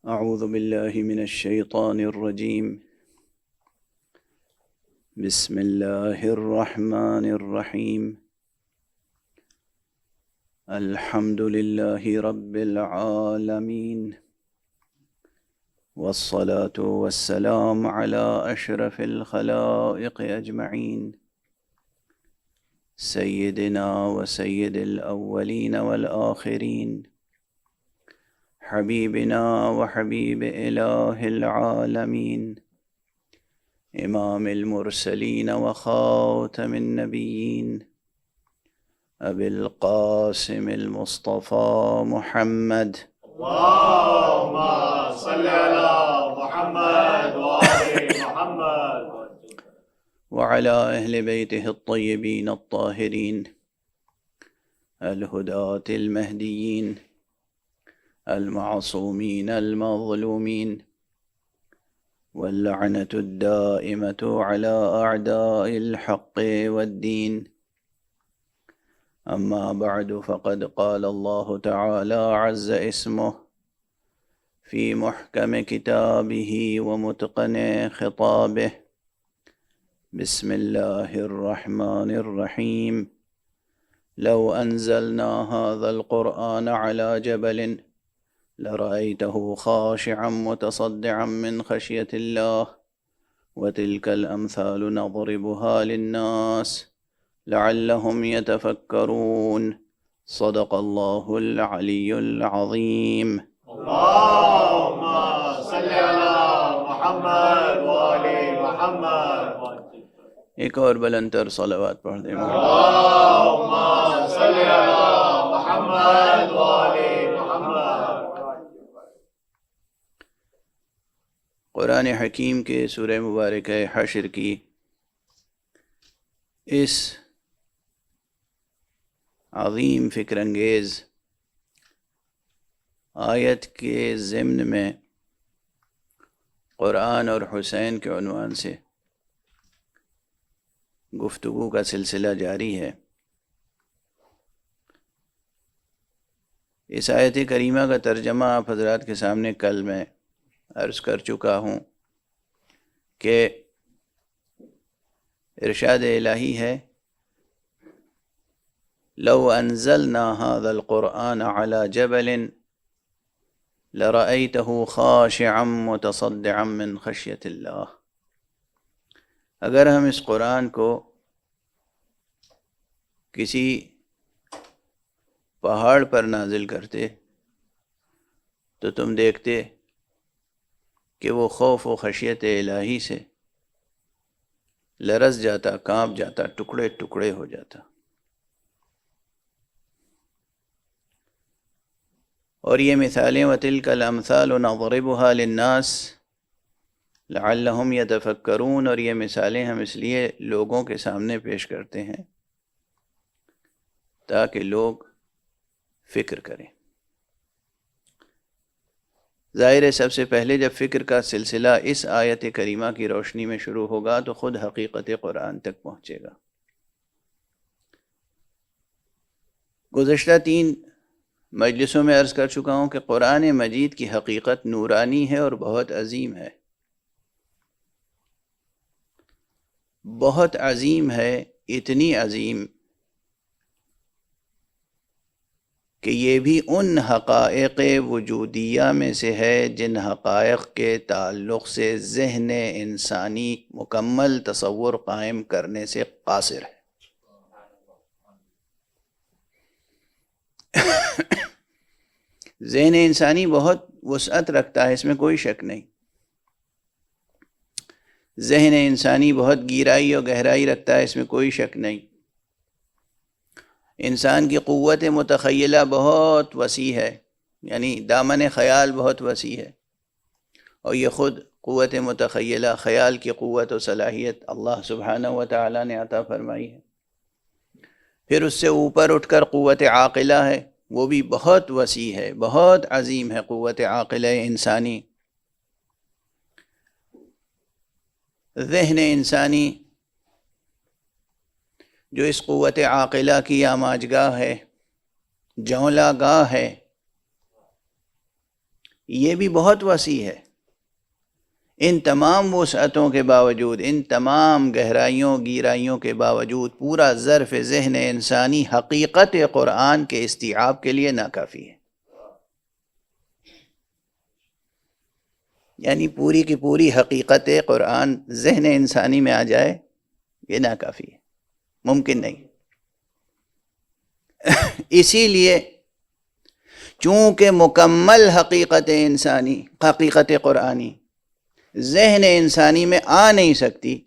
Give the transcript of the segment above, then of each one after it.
أعوذ بالله من الشيطان الرجيم. بسم الله الرحمن الرحيم. الحمد لله رب العالمين، والصلاة والسلام على أشرف الخلائق أجمعين، سيدنا وسيد الأولين والآخرين، حبيبنا وحبيب إله العالمين، إمام المرسلين وخاتم النبيين، أبي القاسم المصطفى محمد. اللهم صل على محمد وآل محمد وعلى أهل بيته الطيبين الطاهرين الهداة المهديين المعصومين المظلومين، واللعنة الدائمة على أعداء الحق والدين. أما بعد، فقد قال الله تعالى عز اسمه في محكم كتابه ومتقن خطابه: بسم الله الرحمن الرحيم. لو أنزلنا هذا القرآن على جبل لرأيته خاشعا متصدعا من خشية الله، وتلك الأمثال نضربها للناس لعلهم يتفكرون. صدق الله العلي العظيم. اللهم صل على محمد وآل محمد. ایک اور بلندر صلوات پڑھ دیں. اللهم صل على محمد وآل محمد. قرآن حکیم کے سورہ مبارکہ حشر کی اس عظیم فکر انگیز آیت کے ضمن میں قرآن اور حسین کے عنوان سے گفتگو کا سلسلہ جاری ہے. اس آیت کریمہ کا ترجمہ آپ حضرات کے سامنے کل میں عرض کر چکا ہوں کہ ارشاد الہی ہے: لو انزلنا هذا القرآن على جبل لرأيته خاشعا متصدعا من خشية الله. اگر ہم اس قرآن کو کسی پہاڑ پر نازل کرتے تو تم دیکھتے کہ وہ خوف و خشیت الہی سے لرز جاتا، کانپ جاتا، ٹکڑے ٹکڑے ہو جاتا. اور یہ مثالیں وَتِلْكَ الْأَمْثَالُ نَضْرِبُهَا لِلنَّاسِ لَعَلَّهُمْ يَتَفَكَّرُونَ. اور یہ مثالیں ہم اس لیے لوگوں کے سامنے پیش کرتے ہیں تاکہ لوگ فکر کریں. ظاہر ہے سب سے پہلے جب فکر کا سلسلہ اس آیت کریمہ کی روشنی میں شروع ہوگا تو خود حقیقت قرآن تک پہنچے گا. گزشتہ 3 مجلسوں میں عرض کر چکا ہوں کہ قرآن مجید کی حقیقت نورانی ہے اور بہت عظیم ہے. بہت عظیم ہے، اتنی عظیم کہ یہ بھی ان حقائق وجودیہ میں سے ہے جن حقائق کے تعلق سے ذہن انسانی مکمل تصور قائم کرنے سے قاصر ہے. ذہن انسانی بہت وسعت رکھتا ہے، اس میں کوئی شک نہیں. ذہن انسانی بہت گہرائی اور گہرائی رکھتا ہے، اس میں کوئی شک نہیں. انسان کی قوت متخیلہ بہت وسیع ہے، یعنی دامن خیال بہت وسیع ہے، اور یہ خود قوت متخیلہ، خیال کی قوت و صلاحیت اللہ سبحانہ و تعالیٰ نے عطا فرمائی ہے. پھر اس سے اوپر اٹھ کر قوت عاقلہ ہے، وہ بھی بہت وسیع ہے، بہت عظیم ہے قوت عاقلہ انسانی. ذہن انسانی جو اس قوت عاقلہ کی آماج گاہ ہے، جولا گاہ ہے، یہ بھی بہت وسیع ہے. ان تمام وسعتوں کے باوجود، ان تمام گہرائیوں گیرائیوں کے باوجود پورا ظرف ذہن انسانی حقیقت قرآن کے استیعاب کے لیے ناکافی ہے. یعنی پوری کی پوری حقیقت قرآن ذہن انسانی میں آ جائے، یہ ناکافی ہے، ممکن نہیں. اسی لیے چونکہ مکمل حقیقت انسانی، حقیقت قرآنی ذہن انسانی میں آ نہیں سکتی،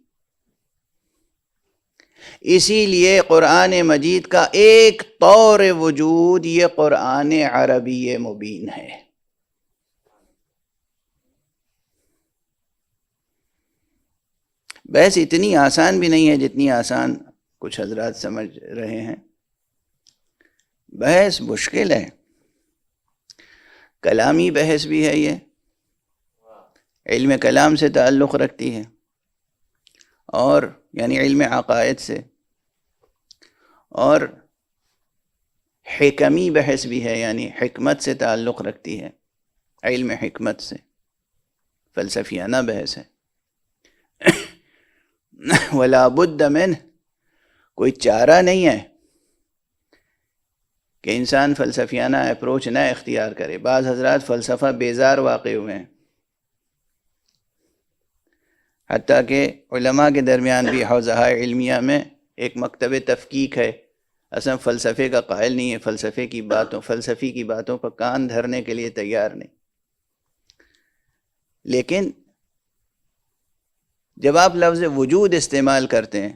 اسی لیے قرآن مجید کا ایک طور وجود یہ قرآن عربی مبین ہے. بحث اتنی آسان بھی نہیں ہے جتنی آسان کچھ حضرات سمجھ رہے ہیں. بحث مشکل ہے، کلامی بحث بھی ہے، یہ علم کلام سے تعلق رکھتی ہے، اور یعنی علم عقائد سے، اور حکمی بحث بھی ہے، یعنی حکمت سے تعلق رکھتی ہے، علم حکمت سے، فلسفیانہ بحث ہے. ولا بد من، کوئی چارہ نہیں ہے کہ انسان فلسفیانہ اپروچ نہ اختیار کرے. بعض حضرات فلسفہ بیزار واقع ہوئے ہیں، حتیٰ کہ علماء کے درمیان بھی حوزہ علمیہ میں ایک مکتب تفکیک ہے، اصلا فلسفے کا قائل نہیں ہے، فلسفی کی باتوں پر کان دھرنے کے لیے تیار نہیں. لیکن جب آپ لفظ وجود استعمال کرتے ہیں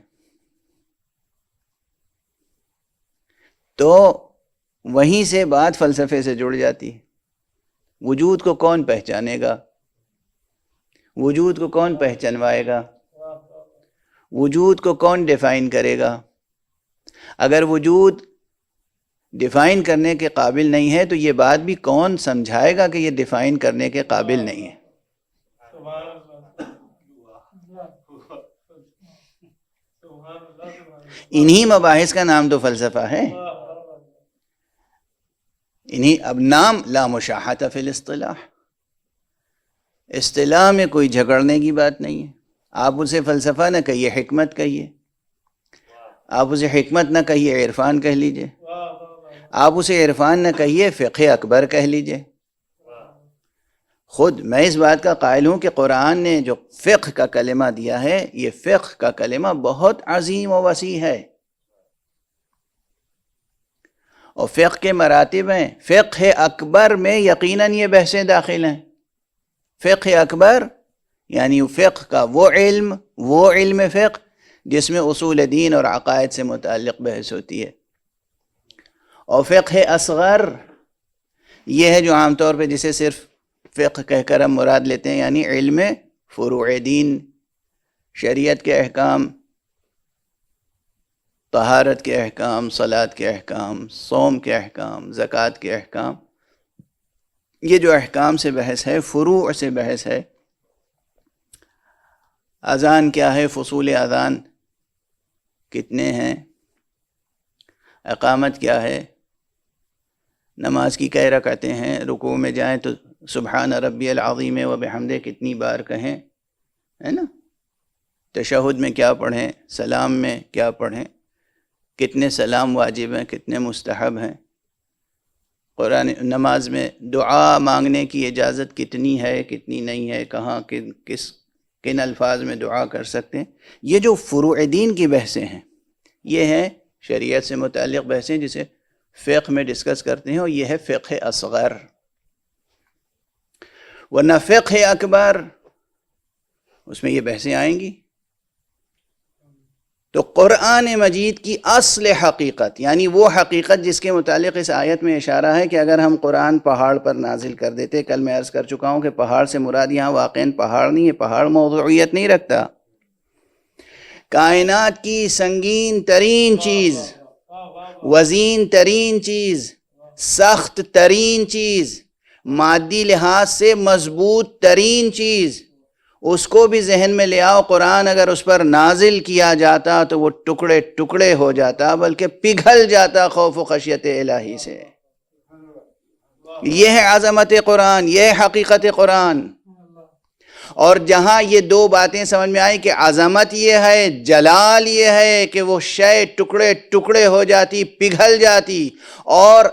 تو وہیں سے بات فلسفے سے جڑ جاتی ہے. وجود کو کون پہچانے گا؟ وجود کو کون پہچانوائے گا؟ وجود کو کون ڈیفائن کرے گا؟ اگر وجود ڈیفائن کرنے کے قابل نہیں ہے تو یہ بات بھی کون سمجھائے گا کہ یہ ڈیفائن کرنے کے قابل نہیں ہے؟ انہی مباحث کا نام تو فلسفہ ہے. اب نام لا مشاحۃ فی الاصطلاح، اصطلاح میں کوئی جھگڑنے کی بات نہیں ہے. آپ اسے فلسفہ نہ کہیے، حکمت کہیے. آپ اسے حکمت نہ کہیے، عرفان کہہ لیجئے. آپ اسے عرفان نہ کہیے، فقہ اکبر کہہ لیجئے. خود میں اس بات کا قائل ہوں کہ قرآن نے جو فقہ کا کلمہ دیا ہے، یہ فقہ کا کلمہ بہت عظیم و وسیع ہے، اور فقہ کے مراتب ہیں. فقہ اکبر میں یقیناً یہ بحثیں داخل ہیں. فقہ اکبر یعنی فقہ کا وہ علم فقہ جس میں اصول دین اور عقائد سے متعلق بحث ہوتی ہے. اور فقہ اصغر یہ ہے جو عام طور پہ جسے صرف فقہ کہہ کر ہم مراد لیتے ہیں، یعنی علم فروع دین، شریعت کے احکام، طہارت کے احکام، صلاۃ کے احکام، صوم کے احکام، زکوٰۃ کے احکام. یہ جو احکام سے بحث ہے، فروع سے بحث ہے. اذان کیا ہے، فصول اذان کتنے ہیں، اقامت کیا ہے، نماز کی کئی رکعتیں ہیں، رکوع میں جائیں تو سبحان ربی العظیم و بحمدہ کتنی بار کہیں، ہے نا، تشہد میں کیا پڑھیں، سلام میں کیا پڑھیں، کتنے سلام واجب ہیں، کتنے مستحب ہیں، قرآن نماز میں دعا مانگنے کی اجازت کتنی ہے، کتنی نہیں ہے، کہاں کن الفاظ میں دعا کر سکتے ہیں. یہ جو فروع دین کی بحثیں ہیں، یہ ہیں شریعت سے متعلق بحثیں جسے فقہ میں ڈسکس کرتے ہیں، اور یہ ہے فقہ اصغر. ورنہ فقہ اکبر اس میں یہ بحثیں آئیں گی. تو قرآن مجید کی اصل حقیقت، یعنی وہ حقیقت جس کے متعلق اس آیت میں اشارہ ہے کہ اگر ہم قرآن پہاڑ پر نازل کر دیتے، کل میں عرض کر چکا ہوں کہ پہاڑ سے مراد یہاں واقعاً پہاڑ نہیں ہے، پہاڑ موضوعیت نہیں رکھتا. کائنات کی سنگین ترین چیز، وزین ترین چیز، سخت ترین چیز، مادی لحاظ سے مضبوط ترین چیز، اس کو بھی ذہن میں لے آؤ. قرآن اگر اس پر نازل کیا جاتا تو وہ ٹکڑے ٹکڑے ہو جاتا، بلکہ پگھل جاتا خوف و خشیت الہی سے. یہ ہے عظمت قرآن، یہ ہے حقیقت قرآن۔ اور جہاں یہ دو باتیں سمجھ میں آئی کہ عظمت یہ ہے، جلال یہ ہے کہ وہ شے ٹکڑے ٹکڑے ہو جاتی، پگھل جاتی، اور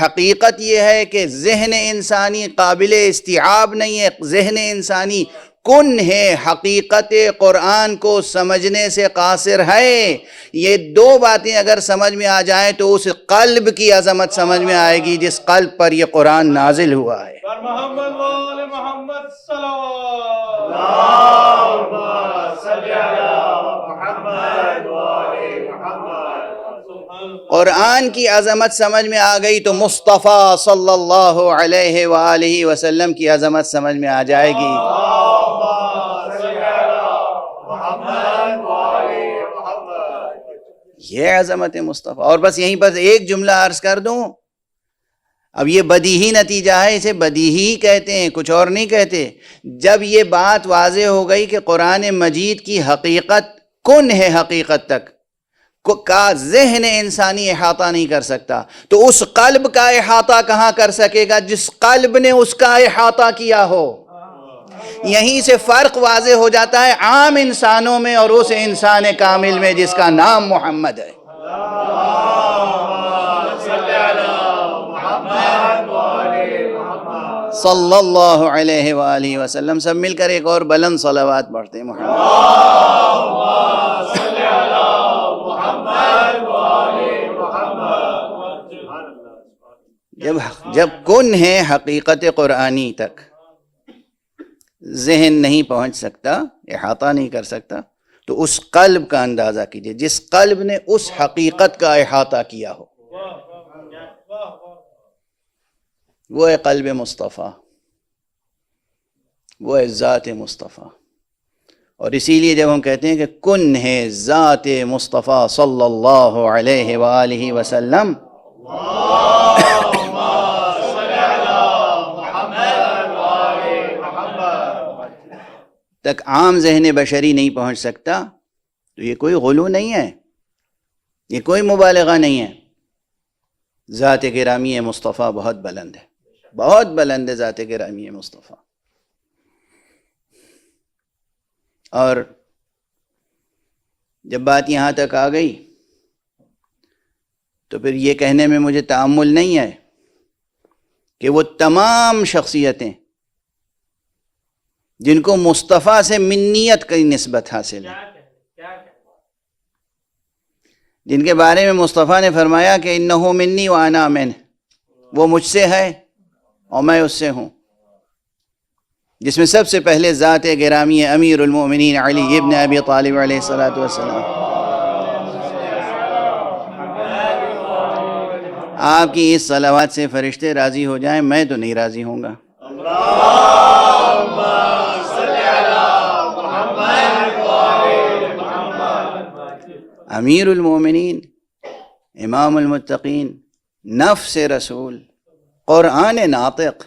حقیقت یہ ہے کہ ذہن انسانی قابل استیعاب نہیں ہے، ذہن انسانی کن ہے، حقیقت قرآن کو سمجھنے سے قاصر ہے۔ یہ دو باتیں اگر سمجھ میں آ جائیں تو اس قلب کی عظمت سمجھ میں آئے گی جس قلب پر یہ قرآن نازل ہوا ہے۔ محمد وآل محمد صلوات اللہم صلی علی محمد وآل محمد۔ قرآن کی عظمت سمجھ میں آ گئی تو مصطفیٰ صلی اللہ علیہ وآلہ وسلم کی عظمت سمجھ میں آ جائے گی۔ یہ عظمت مصطفیٰ۔ اور بس یہیں پر ایک جملہ عرض کر دوں، اب یہ بدیہی نتیجہ ہے، اسے بدیہی کہتے ہیں، کچھ اور نہیں کہتے۔ جب یہ بات واضح ہو گئی کہ قرآن مجید کی حقیقت کن ہے، حقیقت تک کا ذہن انسانی احاطہ نہیں کر سکتا، تو اس قلب کا احاطہ کہاں کر سکے گا جس قلب نے اس کا احاطہ کیا ہو؟ یہیں سے فرق واضح ہو جاتا ہے عام انسانوں میں اور اس انسان کامل میں جس کا نام محمد ہے۔ صلی اللہ علیہ وآلہ وسلم۔ سب مل کر ایک اور بلند صلوات پڑھتے ہیں محمد۔ جب کن ہے حقیقت قرآنی تک ذہن نہیں پہنچ سکتا، احاطہ نہیں کر سکتا، تو اس قلب کا اندازہ کیجئے جس قلب نے اس حقیقت کا احاطہ کیا ہو، وہ ہے قلب مصطفیٰ، وہ ہے ذات مصطفیٰ۔ اور اسی لیے جب ہم کہتے ہیں کہ کن ہے ذات مصطفیٰ صلی اللہ علیہ وآلہ وسلم، تک عام ذہن بشری نہیں پہنچ سکتا، تو یہ کوئی غلو نہیں ہے، یہ کوئی مبالغہ نہیں ہے۔ ذات گرامی مصطفیٰ بہت بلند ہے، بہت بلند ہے ذات گرامی مصطفیٰ۔ اور جب بات یہاں تک آ گئی تو پھر یہ کہنے میں مجھے تأمل نہیں ہے کہ وہ تمام شخصیتیں جن کو مصطفیٰ سے منیت کی نسبت حاصل ہے، جن کے بارے میں مصطفیٰ نے فرمایا کہ انہو منی وانا منہ، وہ مجھ سے ہے اور میں اس سے ہوں، جس میں سب سے پہلے ذات گرامی امیر المؤمنین علی ابن ابی طالب علیہ السلام۔ آپ کی اس صلوات سے فرشتے راضی ہو جائیں، میں تو نہیں راضی ہوں گا۔ امیر المومنین، امام المتقین، نفس رسول، قرآن ناطق،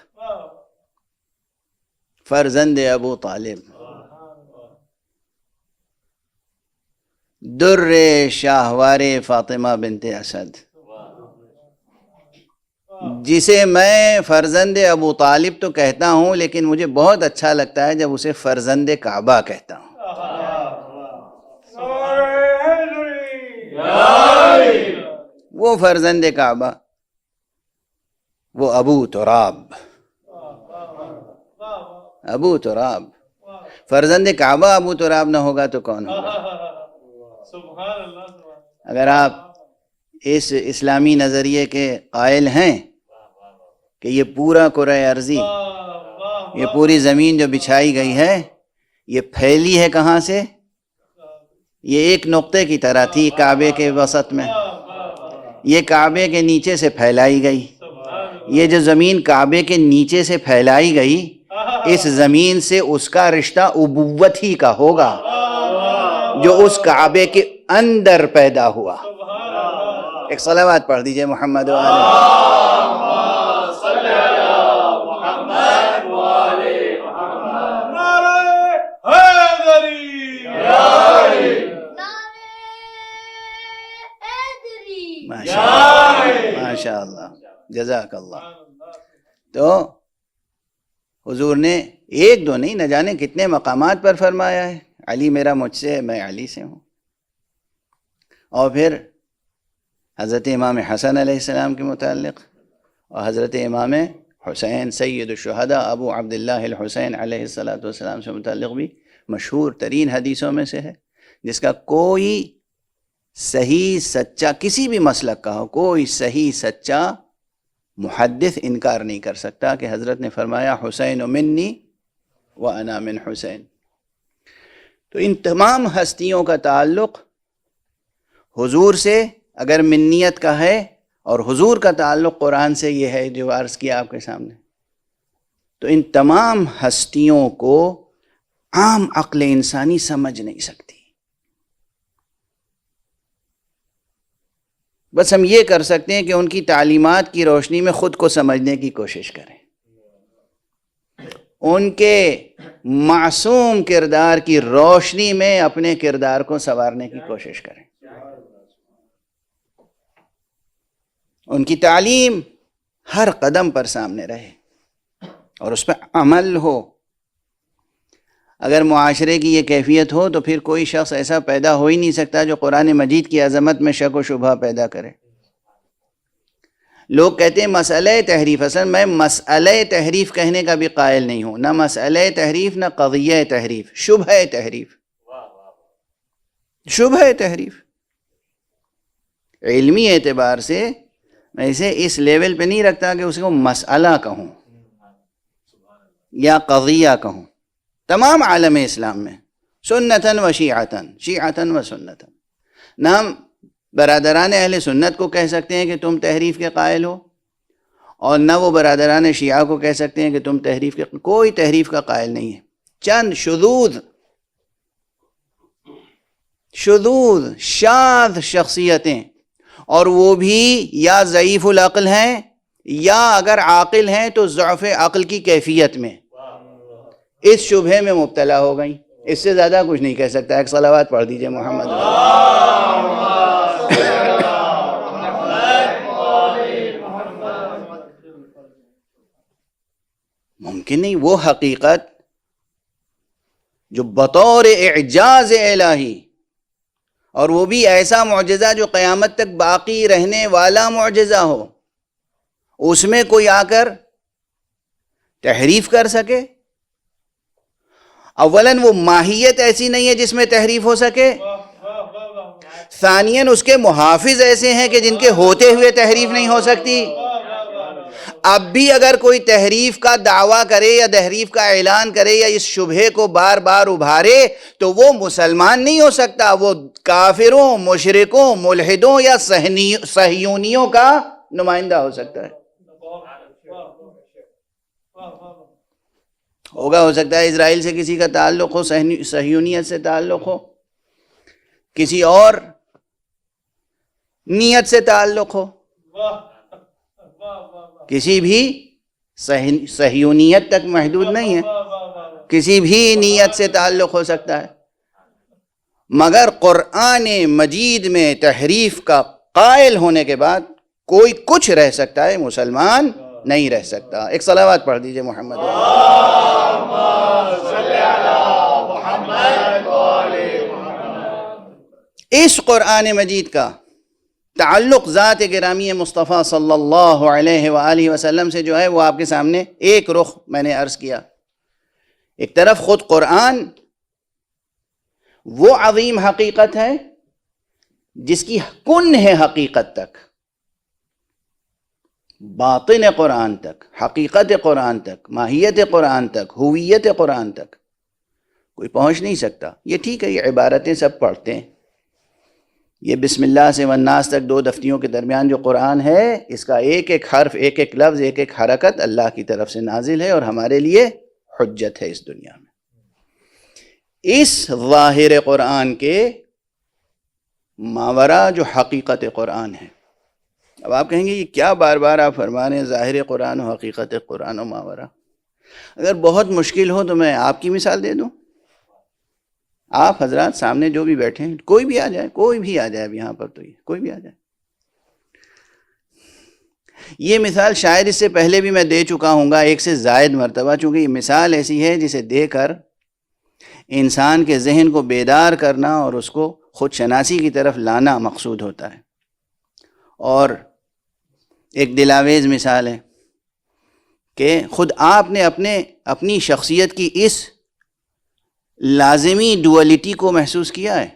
فرزند ابو طالب، در شاہوار فاطمہ بنت اسد، جسے میں فرزند ابو طالب تو کہتا ہوں لیکن مجھے بہت اچھا لگتا ہے جب اسے فرزند کعبہ کہتا ہوں۔ وہ فرزند کعبہ، وہ ابو تراب، ابو تراب، فرزند کعبہ ابو تراب نہ ہوگا تو کون ہوگا؟ اگر آپ اس اسلامی نظریے کے قائل ہیں کہ یہ پورا کرۂ ارضی، یہ پوری زمین جو بچھائی گئی ہے، یہ پھیلی ہے کہاں سے؟ یہ ایک نقطے کی طرح تھی کعبے کے وسط میں، یہ کعبے کے نیچے سے پھیلائی گئی۔ یہ جو زمین کعبے کے نیچے سے پھیلائی گئی، اس زمین سے اس کا رشتہ ابوت ہی کا ہوگا جو اس کعبے کے اندر پیدا ہوا۔ ایک صلوات پڑھ دیجئے محمد ماشاء اللہ، جزاک اللہ۔ تو حضور نے ایک دو نہیں، نہ جانے کتنے مقامات پر فرمایا ہے علی میرا مجھ سے ہے، میں علی سے ہوں. اور پھر حضرت امام حسن علیہ السلام کے متعلق اور حضرت امام حسین سید الشہداء ابو عبداللہ الحسین علیہ السلام سے متعلق بھی مشہور ترین حدیثوں میں سے ہے، جس کا کوئی صحیح سچا کسی بھی مسلک کا ہو، کوئی صحیح سچا محدث انکار نہیں کر سکتا کہ حضرت نے فرمایا حسین منی وانا من حسین. تو ان تمام ہستیوں کا تعلق حضور سے اگر منیت کا ہے، اور حضور کا تعلق قرآن سے یہ ہے جو عرض کیا آپ کے سامنے، تو ان تمام ہستیوں کو عام عقل انسانی سمجھ نہیں سکتی. بس ہم یہ کر سکتے ہیں کہ ان کی تعلیمات کی روشنی میں خود کو سمجھنے کی کوشش کریں، ان کے معصوم کردار کی روشنی میں اپنے کردار کو سنوارنے کی کوشش کریں، ان کی تعلیم ہر قدم پر سامنے رہے اور اس پہ عمل ہو. اگر معاشرے کی یہ کیفیت ہو تو پھر کوئی شخص ایسا پیدا ہو ہی نہیں سکتا جو قرآن مجید کی عظمت میں شک و شبہ پیدا کرے. لوگ کہتے ہیں مسئلہ تحریف، اصل میں مسئلہ تحریف کہنے کا بھی قائل نہیں ہوں، نہ مسئلہ تحریف نہ قضیہ تحریف، شبہ تحریف. شبہ تحریف علمی اعتبار سے میں اسے اس لیول پہ نہیں رکھتا کہ اس کو مسئلہ کہوں یا قضیہ کہوں. تمام عالم اسلام میں سنتاً و شیعتاً، شیعتاً و سنتاً، نہ ہم برادران اہل سنت کو کہہ سکتے ہیں کہ تم تحریف کے قائل ہو، اور نہ وہ برادران شیعہ کو کہہ سکتے ہیں کہ تم تحریف کے، کوئی تحریف کا قائل نہیں ہے. چند شذوذ شاذ شخصیتیں، اور وہ بھی یا ضعیف العقل ہیں یا اگر عاقل ہیں تو ضعف عقل کی کیفیت میں اس شبہے میں مبتلا ہو گئیں. اس سے زیادہ کچھ نہیں کہہ سکتا. ایک صلوات پڑھ دیجئے محمد. ممکن نہیں وہ حقیقت جو بطور اعجاز الہی، اور وہ بھی ایسا معجزہ جو قیامت تک باقی رہنے والا معجزہ ہو، اس میں کوئی آ کر تحریف کر سکے. اولاً وہ ماہیت ایسی نہیں ہے جس میں تحریف ہو سکے، ثانیاً اس کے محافظ ایسے ہیں کہ جن کے ہوتے ہوئے تحریف نہیں ہو سکتی. اب بھی اگر کوئی تحریف کا دعویٰ کرے یا تحریف کا اعلان کرے یا اس شبہے کو بار بار ابھارے تو وہ مسلمان نہیں ہو سکتا، وہ کافروں، مشرکوں، ملحدوں یا صہیونیوں کا نمائندہ ہو سکتا ہے. ہو سکتا ہے اسرائیل سے کسی کا تعلق ہو، صہیونیت سے تعلق ہو، کسی اور نیت سے تعلق ہو، کسی بھی صہیونیت تک محدود نہیں ہے، کسی بھی نیت سے تعلق ہو سکتا ہے. مگر قرآن مجید میں تحریف کا قائل ہونے کے بعد کوئی کچھ رہ سکتا ہے، مسلمان نہیں رہ سکتا. ایک صلوات پڑھ دیجئے محمد. اس قرآن مجید کا تعلق ذات گرامی مصطفیٰ صلی اللہ علیہ وآلہ وسلم سے جو ہے وہ آپ کے سامنے ایک رخ میں نے عرض کیا. ایک طرف خود قرآن وہ عظیم حقیقت ہے جس کی کن ہے حقیقت تک، باطن قرآن تک، حقیقت قرآن تک، ماہیت قرآن تک، ہویت قرآن تک کوئی پہنچ نہیں سکتا. یہ ٹھیک ہے، یہ عبارتیں سب پڑھتے ہیں، یہ بسم اللہ سے والناس تک 2 دفتیوں کے درمیان جو قرآن ہے، اس کا ایک ایک حرف، ایک ایک لفظ، ایک ایک حرکت اللہ کی طرف سے نازل ہے اور ہمارے لیے حجت ہے اس دنیا میں. اس ظاہر قرآن کے ماورا جو حقیقت قرآن ہے. اب آپ کہیں گے یہ کیا بار بار آپ فرما رہے ہیں ظاہر قرآن و حقیقت قرآن و ماورا؟ اگر بہت مشکل ہو تو میں آپ کی مثال دے دوں. آپ حضرات سامنے جو بھی بیٹھے ہیں، کوئی بھی آ جائے، کوئی بھی آ جائے اب یہاں پر، تو یہ کوئی بھی آ جائے. یہ مثال شاید اس سے پہلے بھی میں دے چکا ہوں گا ایک سے زائد مرتبہ، چونکہ یہ مثال ایسی ہے جسے دے کر انسان کے ذہن کو بیدار کرنا اور اس کو خود شناسی کی طرف لانا مقصود ہوتا ہے۔ اور ایک دلاویز مثال ہے کہ خود آپ نے اپنی شخصیت کی اس لازمی ڈوئلٹی کو محسوس کیا ہے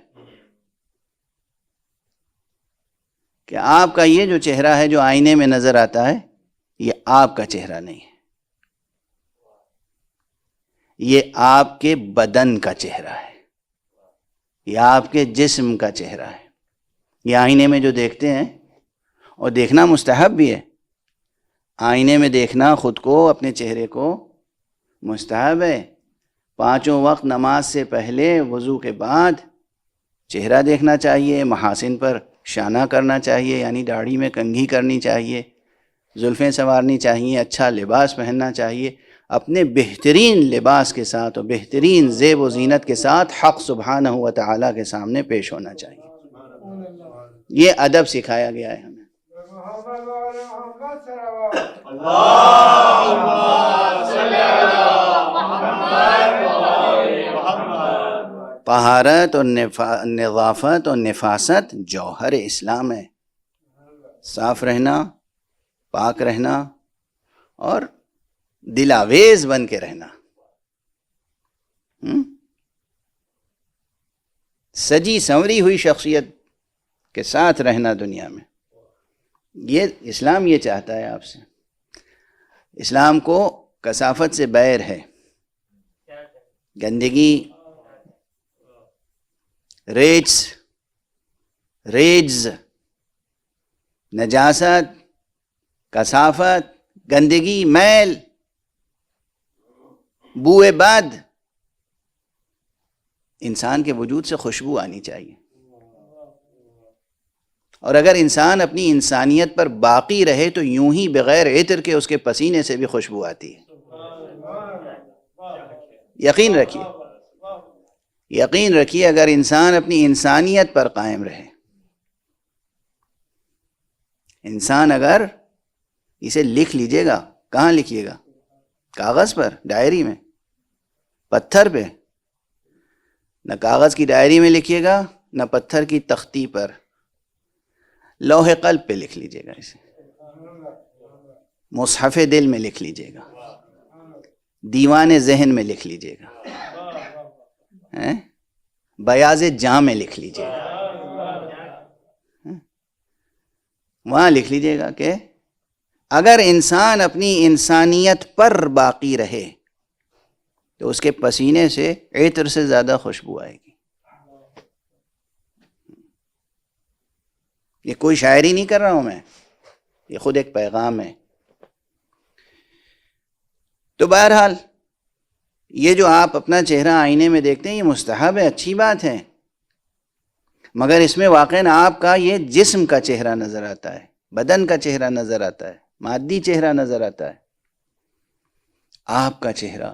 کہ آپ کا یہ جو چہرہ ہے جو آئینے میں نظر آتا ہے یہ آپ کا چہرہ نہیں ہے، یہ آپ کے بدن کا چہرہ ہے، یہ آپ کے جسم کا چہرہ ہے۔ یہ آئینے میں جو دیکھتے ہیں، اور دیکھنا مستحب بھی ہے، آئینے میں دیکھنا خود کو، اپنے چہرے کو مستحب ہے۔ 5 وقت نماز سے پہلے، وضو کے بعد چہرہ دیکھنا چاہیے، محاسن پر شانہ کرنا چاہیے، یعنی داڑھی میں کنگھی کرنی چاہیے، زلفیں سنوارنی چاہیے، اچھا لباس پہننا چاہیے، اپنے بہترین لباس کے ساتھ اور بہترین زیب و زینت کے ساتھ حق سبحانہ و تعالیٰ کے سامنے پیش ہونا چاہیے۔ یہ ادب سکھایا گیا ہے ہمیں۔ طہارت اور نظافت اور نفاست جوہر اسلام ہے۔ صاف رہنا، پاک رہنا اور دلاویز بن کے رہنا، سجی سنوری ہوئی شخصیت کے ساتھ رہنا دنیا میں، یہ اسلام یہ چاہتا ہے آپ سے۔ اسلام کو کثافت سے بیر ہے، گندگی، ریجز، نجاست، کثافت، گندگی، میل، بوئے بد، انسان کے وجود سے خوشبو آنی چاہیے۔ اور اگر انسان اپنی انسانیت پر باقی رہے تو یوں ہی بغیر عطر کے اس کے پسینے سے بھی خوشبو آتی ہے۔ یقین رکھیے اگر انسان اپنی انسانیت پر قائم رہے، انسان اگر اسے لکھ لیجئے گا، کہاں لکھیے گا؟ کاغذ پر، ڈائری میں، پتھر پہ؟ نہ کاغذ کی ڈائری میں لکھیے گا، نہ پتھر کی تختی پر، لوح قلب پہ لکھ لیجئے گا، اسے مصحف دل میں لکھ لیجئے گا، دیوان ذہن میں لکھ لیجئے گا، بیاض جاں میں لکھ لیجئے گا، وہاں لکھ لیجئے گا کہ اگر انسان اپنی انسانیت پر باقی رہے تو اس کے پسینے سے عطر سے زیادہ خوشبو آئے گی۔ یہ کوئی شاعری نہیں کر رہا ہوں میں، یہ خود ایک پیغام ہے۔ تو بہرحال یہ جو آپ اپنا چہرہ آئینے میں دیکھتے ہیں یہ مستحب ہے، اچھی بات ہے، مگر اس میں واقعاً آپ کا یہ جسم کا چہرہ نظر آتا ہے، بدن کا چہرہ نظر آتا ہے، مادی چہرہ نظر آتا ہے۔ آپ کا چہرہ،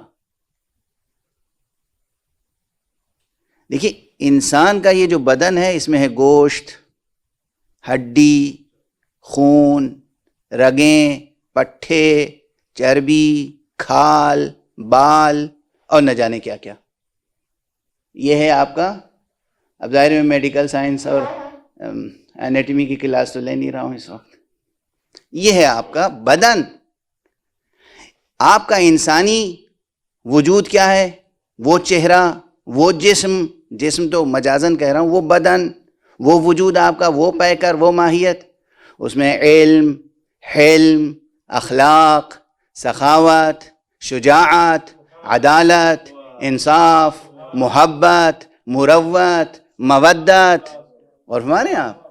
دیکھیے انسان کا یہ جو بدن ہے اس میں ہے گوشت، ہڈی، خون، رگیں، پٹھے، چربی، کھال، بال اور نہ جانے کیا کیا۔ یہ ہے آپ کا، اب ظاہر میں میڈیکل سائنس اور انیٹمی کی کلاس تو لے نہیں رہا ہوں اس وقت، یہ ہے آپ کا بدن۔ آپ کا انسانی وجود کیا ہے؟ وہ چہرہ، وہ جسم تو مجازن کہہ رہا ہوں، وہ بدن، وہ وجود آپ کا، وہ پیکر، وہ ماہیت، اس میں علم، حلم، اخلاق، سخاوت، شجاعت، عدالت، انصاف، محبت، مروت، مودت، اور ہمارے آپ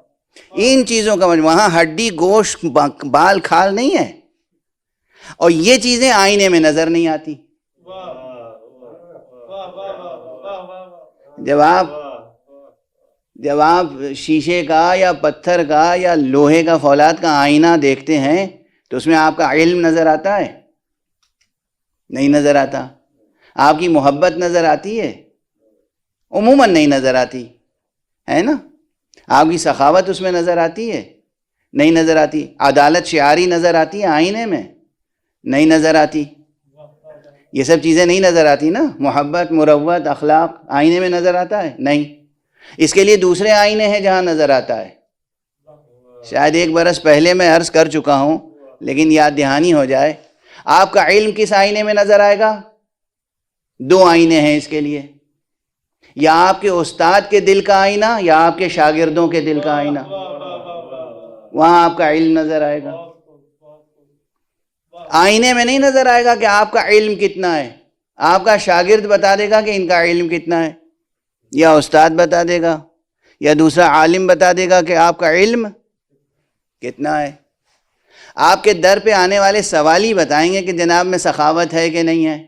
ان چیزوں کا مجموعہ۔ وہاں ہڈی، گوشت، بال، کھال نہیں ہے، اور یہ چیزیں آئینے میں نظر نہیں آتی۔ جب آپ شیشے کا یا پتھر کا یا لوہے کا، فولاد کا آئینہ دیکھتے ہیں تو اس میں آپ کا علم نظر آتا ہے؟ نہیں نظر آتا۔ آپ کی محبت نظر آتی ہے؟ عموماً نہیں نظر آتی ہے نا۔ آپ کی سخاوت اس میں نظر آتی ہے؟ نہیں نظر آتی. عدالت شعاری نظر آتی ہے آئینے میں؟ نہیں نظر آتی. یہ سب چیزیں نہیں نظر آتی نا. محبت، مروت، اخلاق آئینے میں نظر آتا ہے؟ نہیں. اس کے لیے دوسرے آئینے ہیں جہاں نظر آتا ہے. شاید 1 برس پہلے میں عرض کر چکا ہوں لیکن یاد دہانی ہو جائے. آپ کا علم کس آئینے میں نظر آئے گا؟ 2 آئینے ہیں اس کے لیے. یا آپ کے استاد کے دل کا آئینہ یا آپ کے شاگردوں کے دل کا آئینہ. وہاں آپ کا علم نظر آئے گا. آئینے میں نہیں نظر آئے گا کہ آپ کا علم کتنا ہے. آپ کا شاگرد بتا دے گا کہ ان کا علم کتنا ہے، یا استاد بتا دے گا، یا دوسرا عالم بتا دے گا کہ آپ کا علم کتنا ہے. آپ کے در پہ آنے والے سوالی بتائیں گے کہ جناب میں سخاوت ہے کہ نہیں ہے.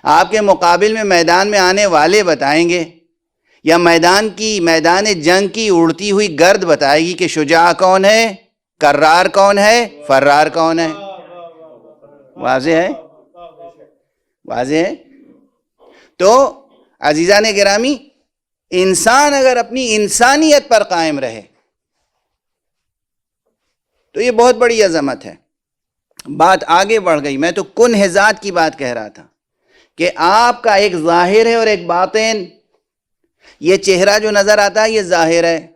آپ کے مقابل میں میدان میں آنے والے بتائیں گے، یا میدان جنگ کی اڑتی ہوئی گرد بتائے گی کہ شجاع کون ہے، کرار کون ہے، فرار کون ہے. واضح ہے؟ واضح ہے. تو عزیزان گرامی، انسان اگر اپنی انسانیت پر قائم رہے تو یہ بہت بڑی عظمت ہے. بات آگے بڑھ گئی. میں تو کنہ ذات کی بات کہہ رہا تھا کہ آپ کا ایک ظاہر ہے اور ایک باطن. یہ چہرہ جو نظر آتا ہے یہ ظاہر ہے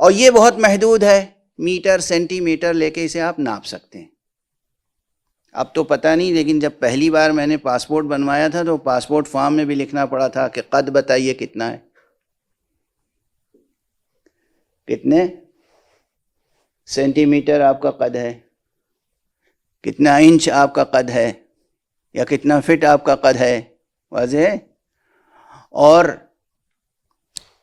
اور یہ بہت محدود ہے. میٹر سینٹی میٹر لے کے اسے آپ ناپ سکتے ہیں. اب تو پتہ نہیں، لیکن جب پہلی بار میں نے پاسپورٹ بنوایا تھا تو پاسپورٹ فارم میں بھی لکھنا پڑا تھا کہ قد بتائیے کتنا ہے. کتنے سینٹی میٹر آپ کا قد ہے، کتنا انچ آپ کا قد ہے، یا کتنا فٹ آپ کا قد ہے. واضح ہے؟ اور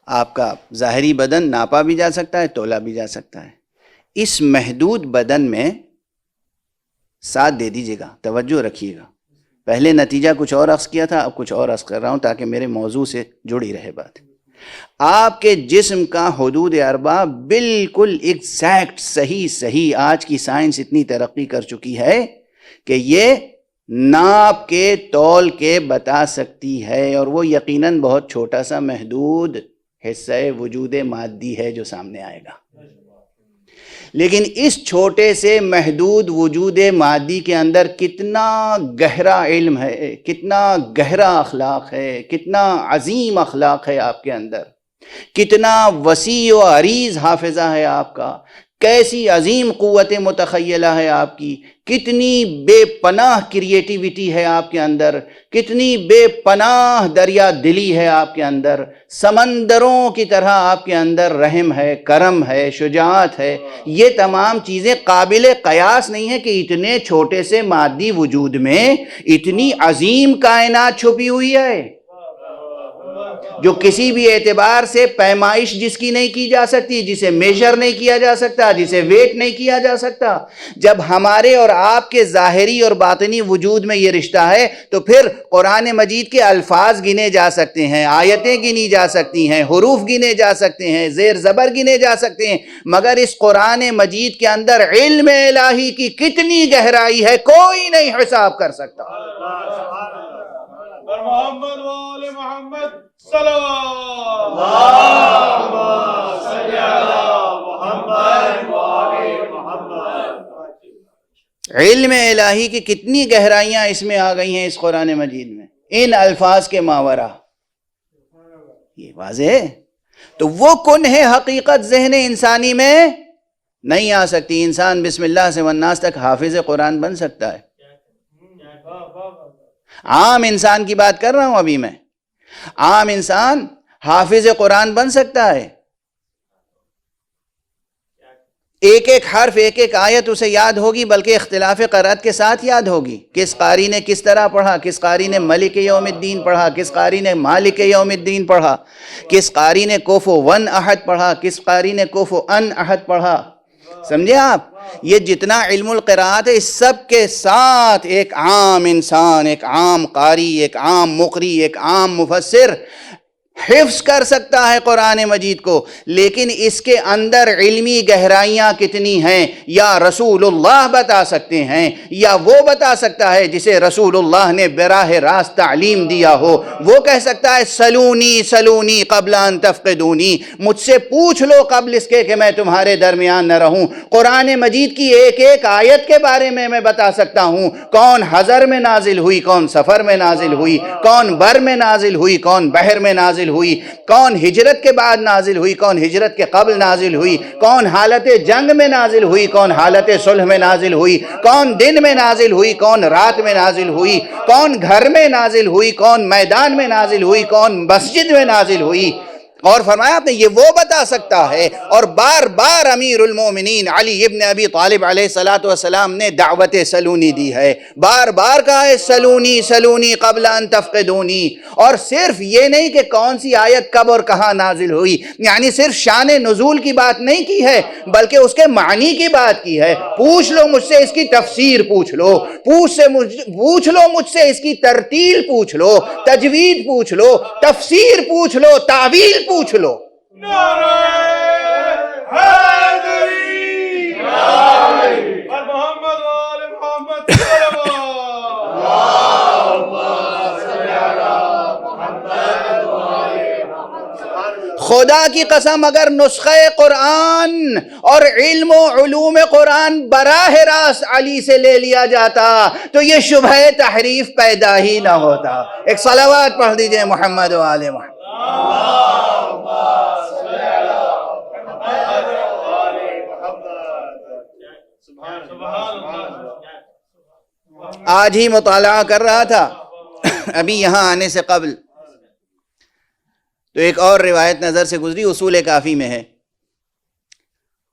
آپ کا ظاہری بدن ناپا بھی جا سکتا ہے، تولا بھی جا سکتا ہے. اس محدود بدن میں ساتھ دے دیجیے گا، توجہ رکھیے گا. پہلے نتیجہ کچھ اور عرض کیا تھا، اب کچھ اور عرض کر رہا ہوں تاکہ میرے موضوع سے جڑی رہے بات. آپ کے جسم کا حدود اربع بالکل ایگزیکٹ صحیح آج کی سائنس اتنی ترقی کر چکی ہے کہ یہ ناپ کے تول کے بتا سکتی ہے، اور وہ یقیناً بہت چھوٹا سا محدود حصہ وجود مادی ہے جو سامنے آئے گا. لیکن اس چھوٹے سے محدود وجود مادی کے اندر کتنا گہرا علم ہے، کتنا گہرا اخلاق ہے، کتنا عظیم اخلاق ہے آپ کے اندر، کتنا وسیع و عریض حافظہ ہے آپ کا، کیسی عظیم قوت متخیلہ ہے آپ کی، کتنی بے پناہ کریٹیوٹی ہے آپ کے اندر، کتنی بے پناہ دریا دلی ہے آپ کے اندر، سمندروں کی طرح آپ کے اندر رحم ہے، کرم ہے، شجاعت ہے. یہ تمام چیزیں قابل قیاس نہیں ہے کہ اتنے چھوٹے سے مادی وجود میں اتنی عظیم کائنات چھپی ہوئی ہے جو کسی بھی اعتبار سے پیمائش جس کی نہیں کی جا سکتی، جسے میجر نہیں کیا جا سکتا، جسے ویٹ نہیں کیا جا سکتا. جب ہمارے اور آپ کے ظاہری اور باطنی وجود میں یہ رشتہ ہے تو پھر قرآن مجید کے الفاظ گنے جا سکتے ہیں، آیتیں گنی جا سکتی ہیں، حروف گنے جا سکتے ہیں، زیر زبر گنے جا سکتے ہیں، مگر اس قرآن مجید کے اندر علم الہی کی کتنی گہرائی ہے کوئی نہیں حساب کر سکتا. محمد وآل محمد صلوات اللہم صلی علی محمد وآل محمد. علم الہی کی کتنی گہرائیاں اس میں آ گئی ہیں اس قرآن مجید میں، ان الفاظ کے ماورا. یہ واضح ہے. تو وہ کنہ حقیقت ذہن انسانی میں نہیں آ سکتی. انسان بسم اللہ سے والناس تک حافظ قرآن بن سکتا ہے. عام انسان کی بات کر رہا ہوں ابھی میں. عام انسان حافظ قرآن بن سکتا ہے. ایک ایک حرف، ایک ایک آیت اسے یاد ہوگی، بلکہ اختلاف قرأت کے ساتھ یاد ہوگی. کس قاری نے کس طرح پڑھا، کس قاری نے ملک یوم الدین پڑھا، کس قاری نے مالک یوم الدین پڑھا، کس قاری نے کفوا احد پڑھا، کس قاری نے کفوا احد پڑھا. سمجھے آپ؟ یہ جتنا علم القراءات ہے اس سب کے ساتھ ایک عام انسان، ایک عام قاری، ایک عام مقری، ایک عام مفسر حفظ کر سکتا ہے قرآن مجید کو، لیکن اس کے اندر علمی گہرائیاں کتنی ہیں یا رسول اللہ بتا سکتے ہیں، یا وہ بتا سکتا ہے جسے رسول اللہ نے براہ راست تعلیم دیا ہو۔ وہ کہہ سکتا ہے سلونی سلونی قبل ان تفقدونی، مجھ سے پوچھ لو قبل اس کے کہ میں تمہارے درمیان نہ رہوں۔ قرآن مجید کی ایک ایک آیت کے بارے میں بتا سکتا ہوں، کون حضر میں نازل ہوئی، کون سفر میں نازل ہوئی، کون بر میں نازل ہوئی، کون بحر میں نازل ہوئی، کون ہجرت کے بعد نازل ہوئی، کون ہجرت کے قبل نازل ہوئی، کون حالت جنگ میں نازل ہوئی، کون حالت صلح میں نازل ہوئی، کون دن میں نازل ہوئی، کون رات میں نازل ہوئی، کون گھر میں نازل ہوئی، کون میدان میں نازل ہوئی، کون مسجد میں نازل ہوئی۔ اور فرمایا آپ نے یہ وہ بتا سکتا ہے۔ اور بار بار امیر المومنین علی ابن ابی طالب علیہ السلام نے دعوت سلونی دی ہے، بار بار کہا ہے سلونی سلونی قبل ان تفقدونی۔ اور صرف یہ نہیں کہ کون سی آیت کب اور کہاں نازل ہوئی، یعنی صرف شان نزول کی بات نہیں کی ہے، بلکہ اس کے معنی کی بات کی ہے۔ پوچھ لو مجھ سے اس کی تفسیر، پوچھ لو پوچھ لو مجھ سے اس کی ترتیل، پوچھ لو تجوید، پوچھ لو تفسیر، پوچھ لو تعویل، پوچھ لو۔ نعرہ حیدری اور محمد وآل محمد خدا کی قسم اگر نسخہ قرآن اور علم و علوم قرآن براہ راست علی سے لے لیا جاتا تو یہ شبہ تحریف پیدا ہی نہ ہوتا۔ ایک صلوات پڑھ دیجئے محمد و آل محمد۔ آج ہی مطالعہ کر رہا تھا ابھی یہاں آنے سے قبل، تو ایک اور روایت نظر سے گزری، اصول کافی میں ہے،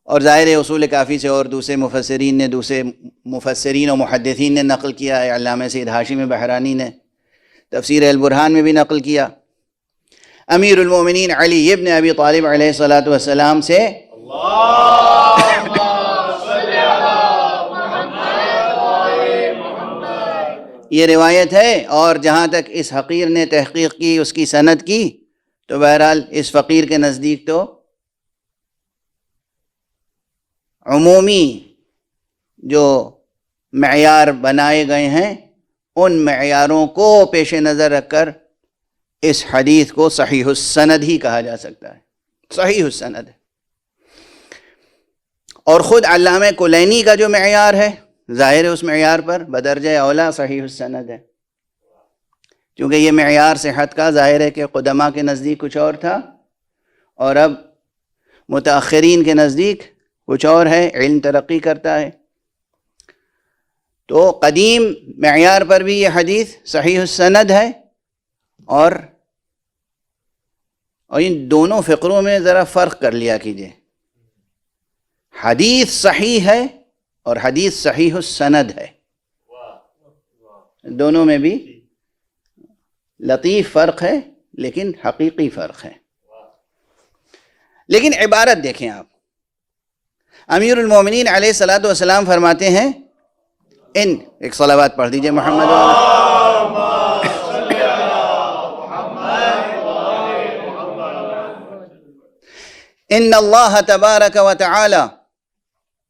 اور ظاہر ہے اصول کافی سے اور دوسرے مفسرین و محدثین نے نقل کیا ہے۔ علامہ سید ہاشم بحرانی نے تفسیر البرہان میں بھی نقل کیا۔ امیر المومنین علی ابن ابی طالب علیہ السلام سے یہ روایت ہے، اور جہاں تک اس حقیر نے تحقیق کی، اس کی سند کی، تو بہرحال اس فقیر کے نزدیک تو عمومی جو معیار بنائے گئے ہیں ان معیاروں کو پیش نظر رکھ کر اس حدیث کو صحیح السند ہی کہا جا سکتا ہے، صحیح السند ہے۔ اور خود علامہ کلینی کا جو معیار ہے، ظاہر ہے اس معیار پر بدرجہ اولا صحیح السند ہے، کیونکہ یہ معیار صحت کا ظاہر ہے کہ قدماء کے نزدیک کچھ اور تھا اور اب متاخرین کے نزدیک کچھ اور ہے، علم ترقی کرتا ہے۔ تو قدیم معیار پر بھی یہ حدیث صحیح السند ہے، اور ان دونوں فقروں میں ذرا فرق کر لیا کیجئے، حدیث صحیح ہے اور حدیث صحیح السند ہے، دونوں میں بھی لطیف فرق ہے لیکن حقیقی فرق ہے۔ لیکن عبارت دیکھیں آپ، امیر المومنین علیہ السلام فرماتے ہیں، ایک صلوات پڑھ دیجئے محمد ان اللہ تبارک و تعالی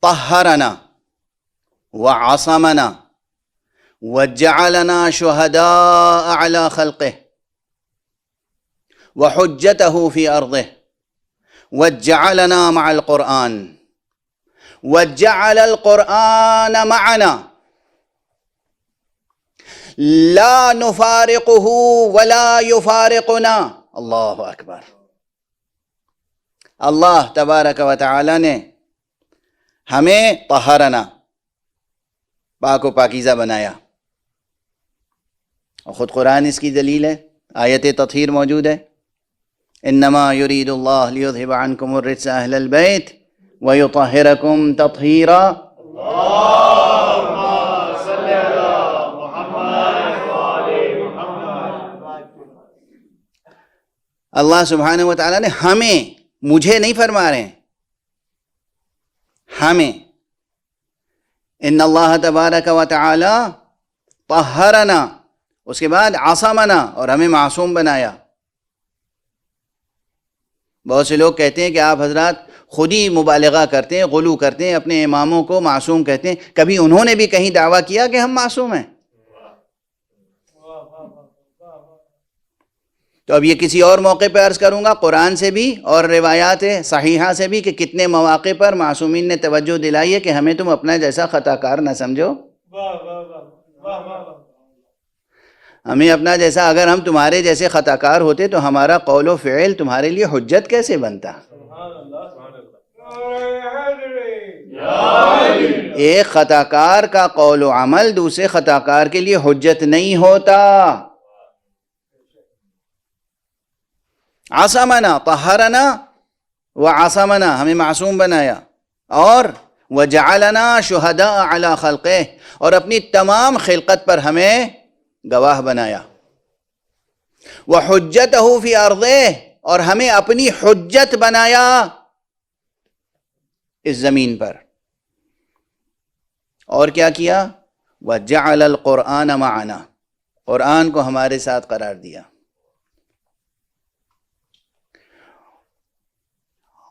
طہرنا وعصمنا وجعلنا شهداء على خلقه وحجته في أرضه وجعلنا مع القرآن وجعل القرآن معنا لا نفارقه ولا يفارقنا۔ اللہ اکبر۔ اللہ تبارک و تعالی نے ہمیں طہرنا، پاک و پاکیزہ بنایا، اور خود قرآن اس کی دلیل ہے، آیت تطہیر موجود ہے، انما یرید اللہ لیذھب عنکم الرجس اہل البیت ویطہرکم تطہیرا۔ اللہ سبحانہ و تعالیٰ نے ہمیں، مجھے نہیں فرما رہے ہیں، ہمیں، ان اللہ تبارک و تعالی طہرنا، اس کے بعد عصمنا، اور ہمیں معصوم بنایا، بہت سے لوگ کہتے ہیں کہ آپ حضرات خود ہی مبالغہ کرتے ہیں، غلو کرتے ہیں، اپنے اماموں کو معصوم کہتے ہیں. کبھی انہوں نے بھی کہیں دعویٰ کیا کہ ہم معصوم ہیں؟ تو اب یہ کسی اور موقع پہ عرض کروں گا، قرآن سے بھی اور روایات صحیحہ سے بھی، کہ کتنے مواقع پر معصومین نے توجہ دلائی ہے کہ ہمیں تم اپنا جیسا خطا کار نہ سمجھو. ہمیں اپنا جیسا، اگر ہم تمہارے جیسے خطا کار ہوتے تو ہمارا قول و فعل تمہارے لیے حجت کیسے بنتا؟ ایک خطا کار کا قول و عمل دوسرے خطا کار کے لیے حجت نہیں ہوتا. عصمنا طہرنا وعصمنا، ہمیں معصوم بنایا، اور وجعلنا شہداء علی خلقہ، اور اپنی تمام خلقت پر ہمیں گواہ بنایا. وحجتہ فی ارضہ، اور ہمیں اپنی حجت بنایا اس زمین پر. اور کیا کیا؟ وجعل القرآن معنا، قرآن کو ہمارے ساتھ قرار دیا.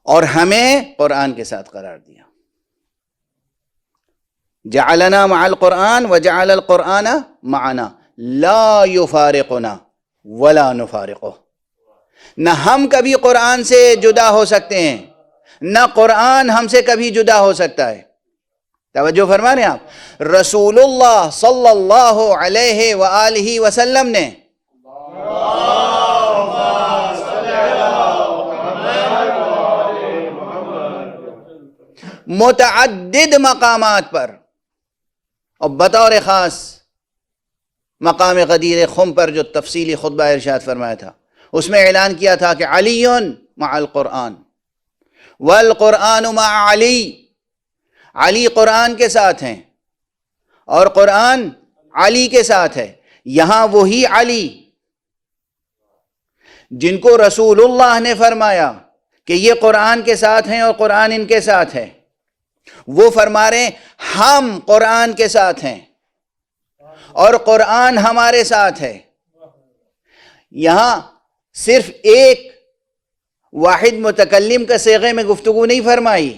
اور ہمیں قرآن کے ساتھ قرار دیا. جعلنا مع القرآن وجعل القرآن معنا لا يفارقنا ولا نفارقه. نہ ہم کبھی قرآن سے جدا ہو سکتے ہیں، نہ قرآن ہم سے کبھی جدا ہو سکتا ہے. توجہ فرما رہے ہیں آپ؟ رسول اللہ صلی اللہ علیہ وآلہ وسلم نے متعدد مقامات پر، اور بطور خاص مقام غدیر خم پر جو تفصیلی خطبہ ارشاد فرمایا تھا، اس میں اعلان کیا تھا کہ علی مع القرآن والقرآن مع علی. علی قرآن کے ساتھ ہیں اور قرآن علی کے ساتھ ہے. یہاں وہی علی جن کو رسول اللہ نے فرمایا کہ یہ قرآن کے ساتھ ہیں اور قرآن ان کے ساتھ ہے، وہ فرما رہے ہیں ہم قرآن کے ساتھ ہیں اور قرآن ہمارے ساتھ ہے. یہاں صرف ایک واحد متکلم کا صیغے میں گفتگو نہیں فرمائی.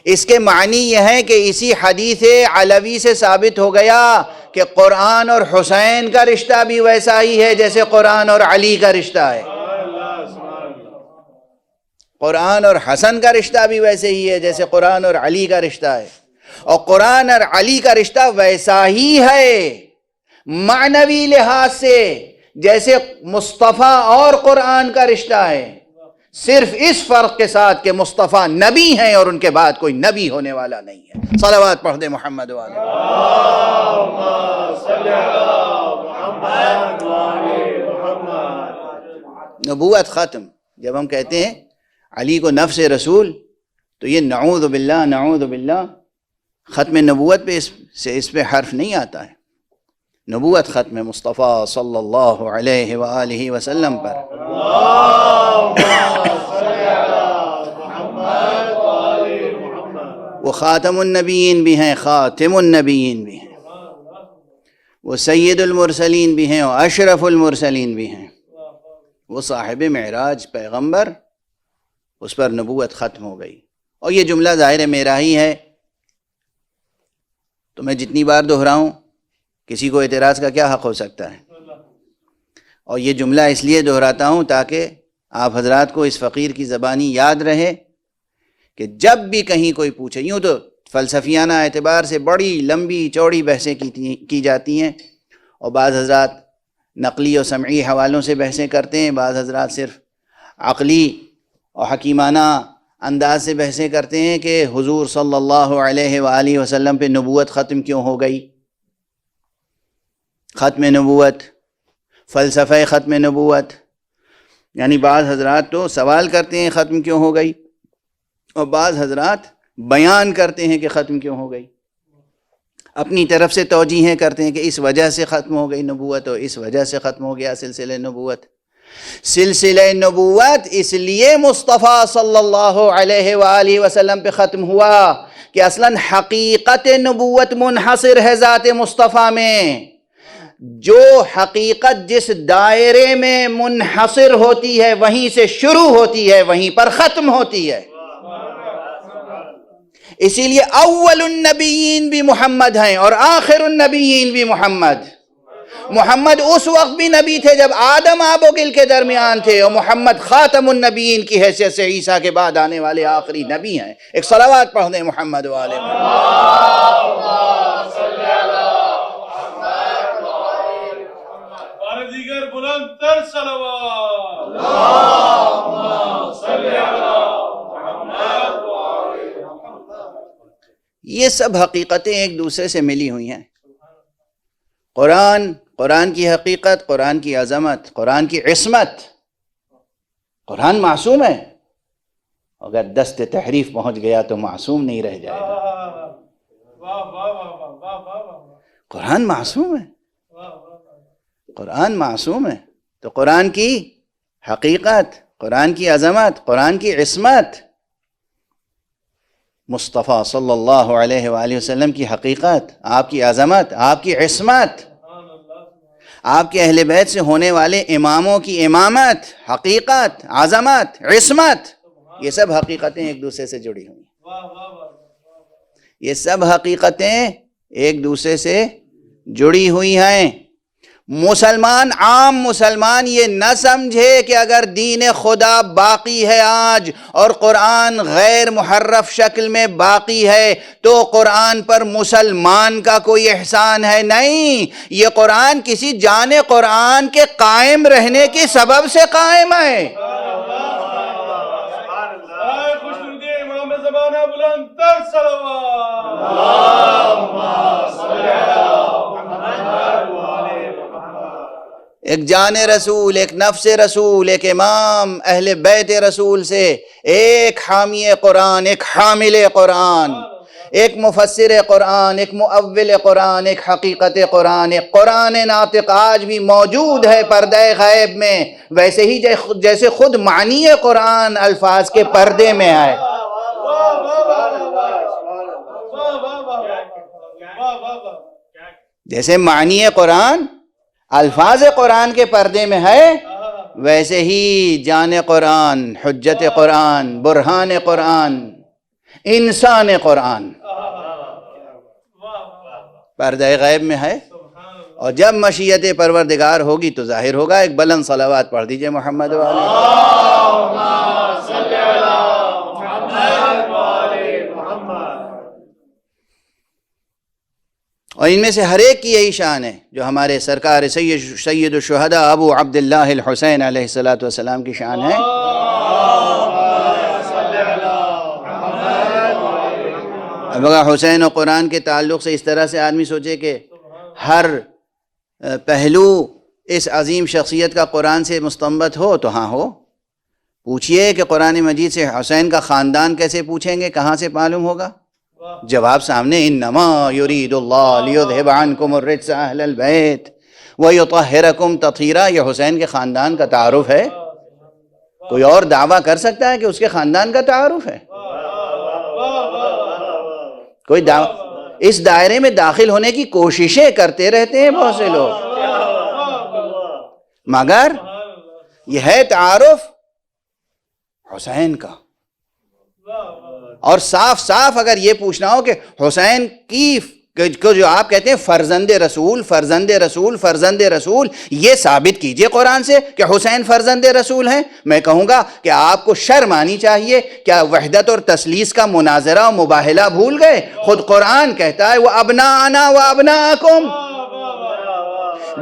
اس کے معنی یہ ہے کہ اسی حدیث علوی سے ثابت ہو گیا کہ قرآن اور حسین کا رشتہ بھی ویسا ہی ہے جیسے قرآن اور علی کا رشتہ ہے. قرآن اور حسن کا رشتہ بھی ویسے ہی ہے جیسے قرآن اور علی کا رشتہ ہے. اور قرآن اور علی کا رشتہ ویسا ہی ہے معنوی لحاظ سے جیسے مصطفیٰ اور قرآن کا رشتہ ہے، صرف اس فرق کے ساتھ کہ مصطفیٰ نبی ہیں اور ان کے بعد کوئی نبی ہونے والا نہیں ہے. صلوات پڑھ دے محمد والے. نبوت ختم. جب ہم کہتے ہیں علی کو نفس رسول تو یہ نعوذ باللہ ختم نبوت پہ اس پہ حرف نہیں آتا ہے. نبوت ختم مصطفیٰ صلی اللہ علیہ وآلہ وسلم پر. وہ خاتم النبیین بھی ہیں، خاتم النبیین بھی ہیں، وہ سید المرسلین بھی ہیں اور اشرف المرسلین بھی ہیں. وہ صاحب معراج پیغمبر، اس پر نبوت ختم ہو گئی. اور یہ جملہ ظاہر میرا ہی ہے تو میں جتنی بار دہراؤں کسی کو اعتراض کا کیا حق ہو سکتا ہے. اور یہ جملہ اس لیے دہراتا ہوں تاکہ آپ حضرات کو اس فقیر کی زبانی یاد رہے کہ جب بھی کہیں کوئی پوچھے، یوں تو فلسفیانہ اعتبار سے بڑی لمبی چوڑی بحثیں کی جاتی ہیں، اور بعض حضرات نقلی و سمعی حوالوں سے بحثیں کرتے ہیں، بعض حضرات صرف عقلی اور حکیمانہ انداز سے بحثیں کرتے ہیں کہ حضور صلی اللہ علیہ وآلہ وسلم پہ نبوت ختم کیوں ہو گئی. ختم نبوت، فلسفہ ختم نبوت، یعنی بعض حضرات تو سوال کرتے ہیں ختم کیوں ہو گئی، اور بعض حضرات بیان کرتے ہیں کہ ختم کیوں ہو گئی. اپنی طرف سے توجیہیں کرتے ہیں کہ اس وجہ سے ختم ہو گئی نبوت اور اس وجہ سے ختم ہو گیا سلسلہ نبوت. سلسلہ نبوت اس لیے مصطفیٰ صلی اللہ علیہ وآلہ وسلم پہ ختم ہوا کہ اصلاً حقیقت نبوت منحصر ہے ذات مصطفیٰ میں. جو حقیقت جس دائرے میں منحصر ہوتی ہے وہیں سے شروع ہوتی ہے، وہیں پر ختم ہوتی ہے۔ اسی لیے اول النبیین بھی محمد ہیں اور آخر النبیین بھی محمد۔ محمد اس وقت بھی نبی تھے جب آدم آب و گل کے درمیان تھے، اور محمد خاتم النبیین کی حیثیت سے عیسیٰ کے بعد آنے والے آخری نبی ہیں۔ ایک صلوات پڑھ دیں محمد والے اور دیگر بلند تر صلوات۔ یہ سب حقیقتیں ایک دوسرے سے ملی ہوئی ہیں۔ قرآن کی حقیقت، قرآن کی عظمت، قرآن کی عصمت۔ قرآن معصوم ہے، اگر دست تحریف پہنچ گیا تو معصوم نہیں رہ جائے گا۔ قرآن معصوم ہے، قرآن معصوم ہے، تو قرآن کی حقیقت، قرآن کی عظمت، قرآن کی عصمت، مصطفیٰ صلی اللہ علیہ وآلہ وسلم کی حقیقت، آپ کی عظمت، آپ کی عصمت، آپ کے اہل بیت سے ہونے والے اماموں کی امامت، حقیقت، عظمت، عصمت، یہ سب حقیقتیں ایک دوسرے سے جڑی ہوئی ہیں۔ یہ سب حقیقتیں ایک دوسرے سے جڑی ہوئی ہیں۔ عام مسلمان یہ نہ سمجھے کہ اگر دین خدا باقی ہے آج اور قرآن غیر محرف شکل میں باقی ہے تو قرآن پر مسلمان کا کوئی احسان ہے۔ نہیں، یہ قرآن کسی جان قرآن کے قائم رہنے کے سبب سے قائم ہے۔ امام زمانہ بلند تر صلوات۔ ایک جان رسول، ایک نفس رسول، ایک امام اہل بیت رسول سے، ایک حامی قرآن، ایک حامل قرآن، ایک مفسر قرآن، ایک مؤول قرآن، ایک حقیقت قرآن، ایک قرآن ناطق آج بھی موجود ہے پردہ غیب میں، ویسے ہی جیسے خود معنی قرآن الفاظ کے پردے میں ہے۔ جیسے معنی قرآن الفاظ قرآن کے پردے میں ہے، ویسے ہی جان قرآن، حجت قرآن، برہان قرآن، انسان قرآن پردہ غیب میں ہے، اور جب مشیت پروردگار ہوگی تو ظاہر ہوگا۔ ایک بلند صلوات پڑھ دیجئے محمد اور ان میں سے ہر ایک کی یہی شان ہے جو ہمارے سرکار سید الشہداء ابو عبداللہ الحسین علیہ السلام کی شان ہے۔ اب اگر حسین و قرآن کے تعلق سے اس طرح سے آدمی سوچے کہ ہر پہلو اس عظیم شخصیت کا قرآن سے مستنبت ہو تو ہاں ہو۔ پوچھئے کہ قرآن مجید سے حسین کا خاندان کیسے پوچھیں گے، کہاں سے معلوم ہوگا؟ جواب سامنے، انما یرید اللہ لیذھب عنکم الرجس اہل البیت ویطہرکم تطہیرا۔ یہ حسین کے خاندان کا تعارف ہے۔ کوئی اور دعویٰ کر سکتا ہے کہ اس کے خاندان کا تعارف ہے؟ کوئی اس دائرے میں داخل ہونے کی کوششیں کرتے رہتے ہیں بہت سے لوگ، مگر یہ ہے تعارف حسین کا۔ اور صاف صاف اگر یہ پوچھنا ہو کہ حسین کی جو آپ کہتے ہیں فرزند رسول، فرزند رسول، فرزند رسول، یہ ثابت کیجئے قرآن سے کہ حسین فرزند رسول ہیں، میں کہوں گا کہ آپ کو شرم آنی چاہیے۔ کیا وحدت اور تثلیث کا مناظرہ و مباہلہ بھول گئے؟ خود قرآن کہتا ہے وَأَبْنَاءَنَا وَأَبْنَاءَكُمْ۔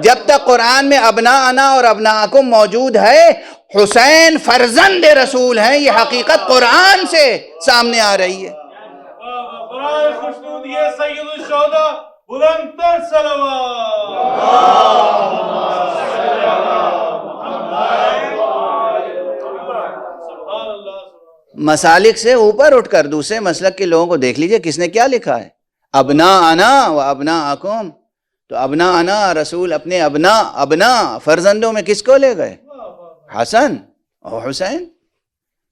جب تک قرآن میں ابناءنا اور ابناءکم موجود ہے، حسین فرزند رسول ہیں، یہ حقیقت قرآن سے سامنے آ رہی ہے۔ برائے خوشنود یہ سید الشہداء بلند تر صلوات۔ مسالک سے اوپر اٹھ کر دوسرے مسلک کے لوگوں کو دیکھ لیجئے کس نے کیا لکھا ہے۔ ابناءنا و ابناءکم، تو ابناءنا رسول اپنے ابنا فرزندوں میں کس کو لے گئے؟ حسن اور حسین۔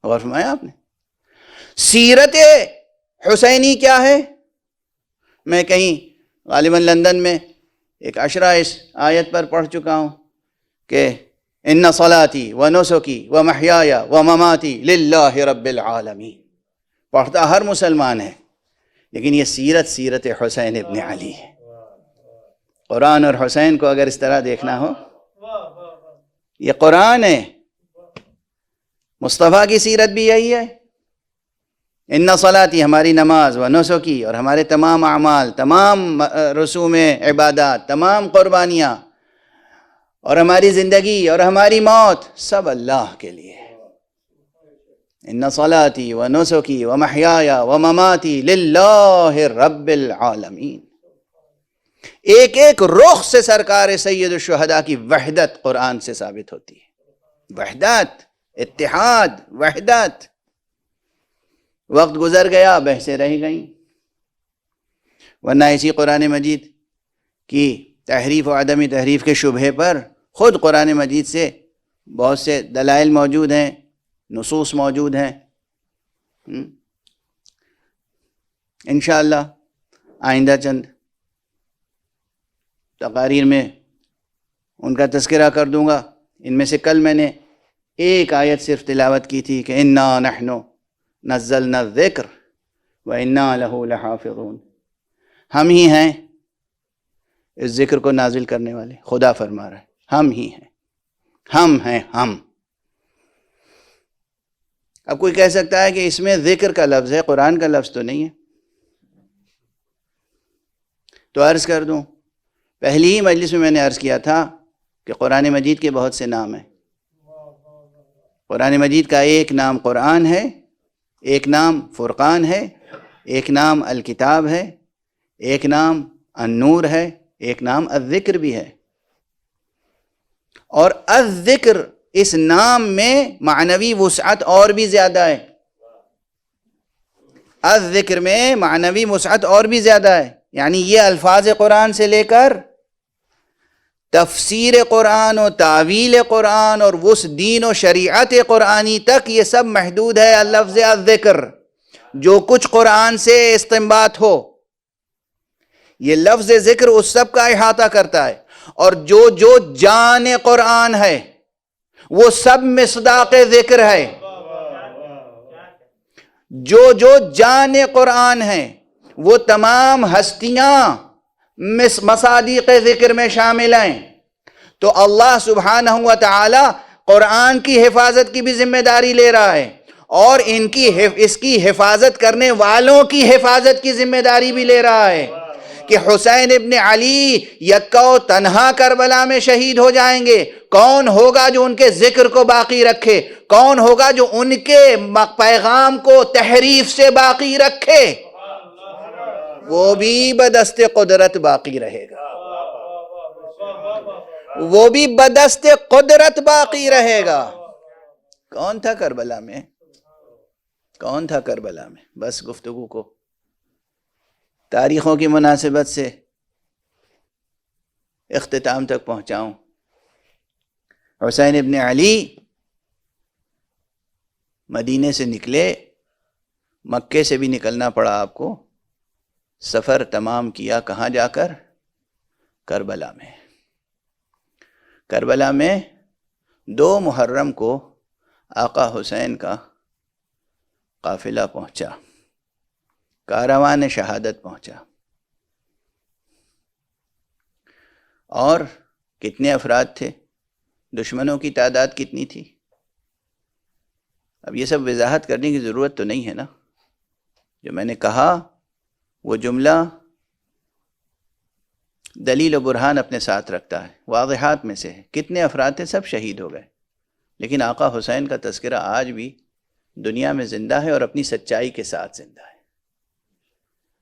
غور فرمایا آپ نے؟ سیرت حسینی کیا ہے؟ میں کہیں غالباً لندن میں ایک عشرہ اس آیت پر پڑھ چکا ہوں کہ ان صلاتی و نسکی و محیای و مماتی للہ رب العالمین، پڑھتا ہر مسلمان ہے، لیکن یہ سیرت حسین ابن علی ہے۔ قرآن اور حسین کو اگر اس طرح دیکھنا ہو، یہ قرآن ہے، مصطفیٰ کی سیرت بھی یہی ہے۔ ان صلاتی ہماری نماز، و نسکی اور ہمارے تمام اعمال، تمام رسوم عبادات، تمام قربانیاں، اور ہماری زندگی اور ہماری موت سب اللہ کے لیے ہے۔ ان صلاتی و نسکی و محیای و مماتی للہ رب العالمین۔ ایک ایک رخ سے سرکار سید الشہداء کی وحدت قرآن سے ثابت ہوتی ہے، وحدت، اتحاد، وحدت۔ وقت گزر گیا، بحثیں رہ گئیں، ورنہ اسی قرآن مجید کی تحریف و عدم تحریف کے شبہے پر خود قرآن مجید سے بہت سے دلائل موجود ہیں، نصوص موجود ہیں۔ انشاءاللہ آئندہ چند تقاریر میں ان کا تذکرہ کر دوں گا۔ ان میں سے کل میں نے ایک آیت صرف تلاوت کی تھی کہ انا نحن نزلنا الذکر وانا لہ لحافظون، ہم ہی ہیں اس ذکر کو نازل کرنے والے، خدا فرما رہا ہے ہم ہی ہیں، ہم ہیں ہم۔ اب کوئی کہہ سکتا ہے کہ اس میں ذکر کا لفظ ہے، قرآن کا لفظ تو نہیں ہے۔ تو عرض کر دوں، پہلی ہی مجلس میں میں نے عرض کیا تھا کہ قرآن مجید کے بہت سے نام ہیں۔ قرآن مجید کا ایک نام قرآن ہے، ایک نام فرقان ہے، ایک نام الکتاب ہے، ایک نام النور ہے، ایک نام الذکر بھی ہے۔ اور الذکر اس نام میں معنوی وسعت اور بھی زیادہ ہے، الذکر میں معنوی وسعت اور بھی زیادہ ہے، یعنی یہ الفاظ قرآن سے لے کر تفسیر قرآن و تعویل قرآن اور اس دین و شریعت قرآنی تک یہ سب محدود ہے اللفظ الذکر۔ جو کچھ قرآن سے استنباط ہو، یہ لفظ ذکر اس سب کا احاطہ کرتا ہے، اور جو جان قرآن ہے وہ سب مصداق ذکر ہے۔ جو جان قرآن ہے وہ تمام ہستیاں مصادیق ذکر میں شامل ہیں۔ تو اللہ سبحانہ و تعالی قرآن کی حفاظت کی بھی ذمہ داری لے رہا ہے، اور اس کی حفاظت کرنے والوں کی حفاظت کی ذمہ داری بھی لے رہا ہے کہ حسین ابن علی یکا و تنہا کربلا میں شہید ہو جائیں گے، کون ہوگا جو ان کے ذکر کو باقی رکھے؟ کون ہوگا جو ان کے پیغام کو تحریف سے باقی رکھے؟ وہ بھی بدست قدرت باقی رہے گا، وہ بھی بدست قدرت باقی رہے گا۔ کون تھا کربلا میں؟ کون تھا کربلا میں؟ بس گفتگو کو تاریخوں کی مناسبت سے اختتام تک پہنچاؤں۔ حسین ابن علی مدینے سے نکلے، مکے سے بھی نکلنا پڑا آپ کو، سفر تمام کیا کہاں جا کر؟ کربلا میں۔ کربلا میں 2 محرم کو آقا حسین کا قافلہ پہنچا، کاروان شہادت پہنچا۔ اور کتنے افراد تھے؟ دشمنوں کی تعداد کتنی تھی؟ اب یہ سب وضاحت کرنے کی ضرورت تو نہیں ہے نا۔ جو میں نے کہا وہ جملہ دلیل و برہان اپنے ساتھ رکھتا ہے، واضحات میں سے ہے۔ کتنے افراد تھے؟ سب شہید ہو گئے، لیکن آقا حسین کا تذکرہ آج بھی دنیا میں زندہ ہے، اور اپنی سچائی کے ساتھ زندہ ہے،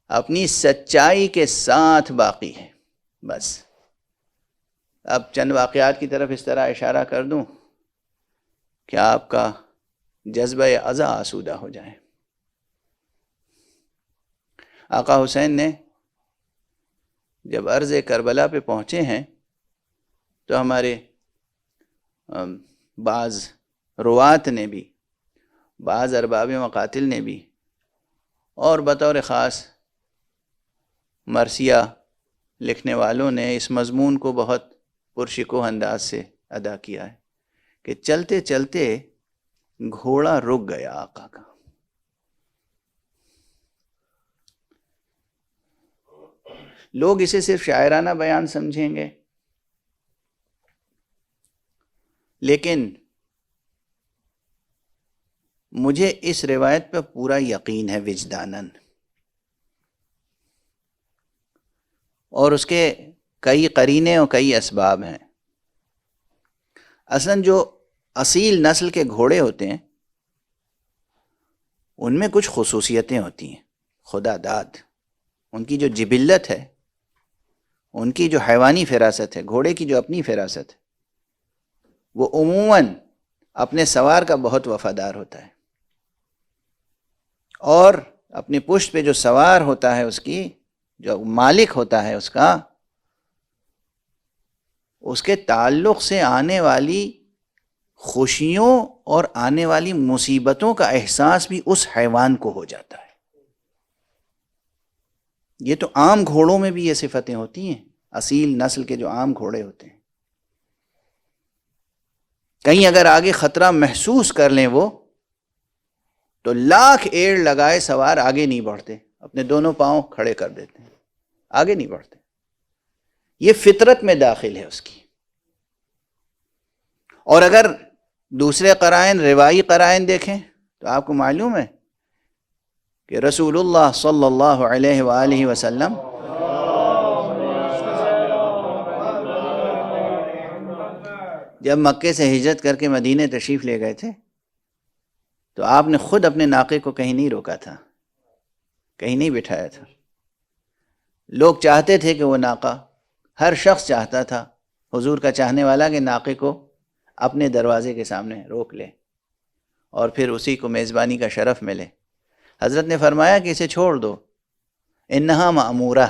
اپنی سچائی کے ساتھ باقی ہے۔ بس اب چند واقعات کی طرف اس طرح اشارہ کر دوں کہ آپ کا جذبہ عزا آسودہ ہو جائے۔ آقا حسین نے جب عرض کربلا پہ پہنچے ہیں تو ہمارے بعض روات نے بھی، بعض ارباب مقاتل نے بھی، اور بطور خاص مرثیہ لکھنے والوں نے اس مضمون کو بہت پرشکوہ انداز سے ادا کیا ہے کہ چلتے چلتے گھوڑا رک گیا آقا کا. لوگ اسے صرف شاعرانہ بیان سمجھیں گے، لیکن مجھے اس روایت پہ پورا یقین ہے وجداناً، اور اس کے کئی قرینے اور کئی اسباب ہیں. اصلاً جو اصیل نسل کے گھوڑے ہوتے ہیں ان میں کچھ خصوصیتیں ہوتی ہیں خدا داد. ان کی جو جبلت ہے، ان کی جو حیوانی فراست ہے، گھوڑے کی جو اپنی فراست ہے، وہ عموماً اپنے سوار کا بہت وفادار ہوتا ہے، اور اپنی پشت پہ جو سوار ہوتا ہے، اس کی جو مالک ہوتا ہے اس کا، اس کے تعلق سے آنے والی خوشیوں اور آنے والی مصیبتوں کا احساس بھی اس حیوان کو ہو جاتا ہے. یہ تو عام گھوڑوں میں بھی یہ صفتیں ہوتی ہیں، اصیل نسل کے جو عام گھوڑے ہوتے ہیں. کہیں اگر آگے خطرہ محسوس کر لیں وہ، تو لاکھ ایڑ لگائے سوار آگے نہیں بڑھتے، اپنے دونوں پاؤں کھڑے کر دیتے ہیں، آگے نہیں بڑھتے. یہ فطرت میں داخل ہے اس کی. اور اگر دوسرے قرائن، روایی قرائن دیکھیں تو آپ کو معلوم ہے کہ رسول اللہ صلی اللہ علیہ وآلہ وسلم جب مکے سے ہجرت کر کے مدینے تشریف لے گئے تھے تو آپ نے خود اپنے ناقے کو کہیں نہیں روکا تھا، کہیں نہیں بٹھایا تھا. لوگ چاہتے تھے کہ وہ ناقہ، ہر شخص چاہتا تھا، حضور کا چاہنے والا، کہ ناقے کو اپنے دروازے کے سامنے روک لے اور پھر اسی کو میزبانی کا شرف ملے. حضرت نے فرمایا کہ اسے چھوڑ دو، انہا مأمورہ،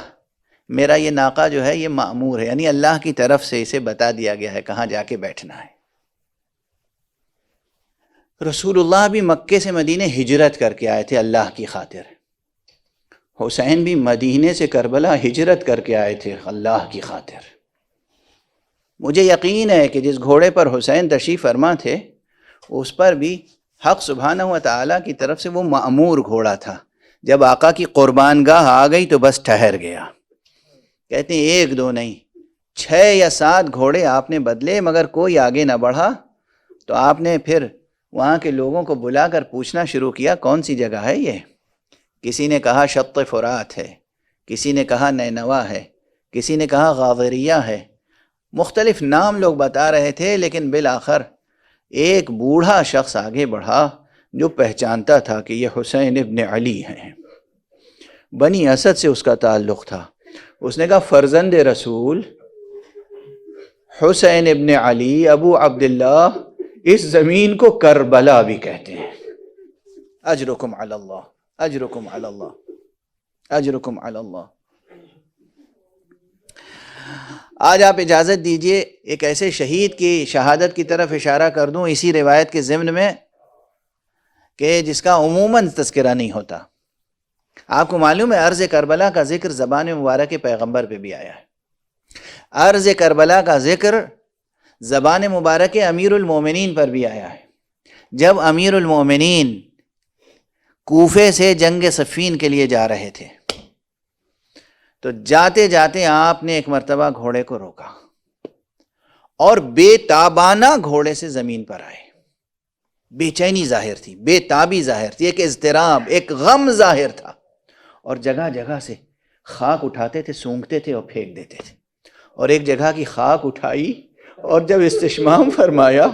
میرا یہ ناقہ جو ہے یہ مأمور ہے، یعنی اللہ کی طرف سے اسے بتا دیا گیا ہے کہاں جا کے بیٹھنا ہے. رسول اللہ بھی مکے سے مدینے ہجرت کر کے آئے تھے اللہ کی خاطر. حسین بھی مدینے سے کربلا ہجرت کر کے آئے تھے اللہ کی خاطر. مجھے یقین ہے کہ جس گھوڑے پر حسین تشریف فرما تھے اس پر بھی حق سبحانہ و تعالیٰ کی طرف سے وہ مأمور گھوڑا تھا. جب آقا کی قربان گاہ آ گئی تو بس ٹھہر گیا. کہتے ہیں 1 2 نہیں 6 یا 7 گھوڑے آپ نے بدلے مگر کوئی آگے نہ بڑھا. تو آپ نے پھر وہاں کے لوگوں کو بلا کر پوچھنا شروع کیا کون سی جگہ ہے یہ. کسی نے کہا شط فرات ہے، کسی نے کہا نینوا ہے، کسی نے کہا غاضریہ ہے. مختلف نام لوگ بتا رہے تھے، لیکن بالآخر ایک بوڑھا شخص آگے بڑھا جو پہچانتا تھا کہ یہ حسین ابن علی ہیں. بنی اسد سے اس کا تعلق تھا. اس نے کہا فرزند رسول حسین ابن علی ابو عبداللہ، اس زمین کو کربلا بھی کہتے ہیں. اجرکم علی اللہ، اجرکم علی اللہ، اجرکم علی اللہ. آج آپ اجازت دیجئے ایک ایسے شہید کی شہادت کی طرف اشارہ کر دوں اسی روایت کے ضمن میں کہ جس کا عموماً تذکرہ نہیں ہوتا. آپ کو معلوم ہے عرض کربلا کا ذکر زبان مبارک پیغمبر پہ بھی آیا ہے. عرض کربلا کا ذکر زبان مبارک امیر المومنین پر بھی آیا ہے. جب امیر المومنین کوفے سے جنگ صفین کے لیے جا رہے تھے تو جاتے جاتے آپ نے ایک مرتبہ گھوڑے کو روکا اور بے تابانہ گھوڑے سے زمین پر آئے. بے چینی ظاہر تھی، بے تابی ظاہر تھی، ایک اضطراب، ایک غم ظاہر تھا. اور جگہ جگہ سے خاک اٹھاتے تھے، سونگتے تھے اور پھینک دیتے تھے. اور ایک جگہ کی خاک اٹھائی اور جب استشمام فرمایا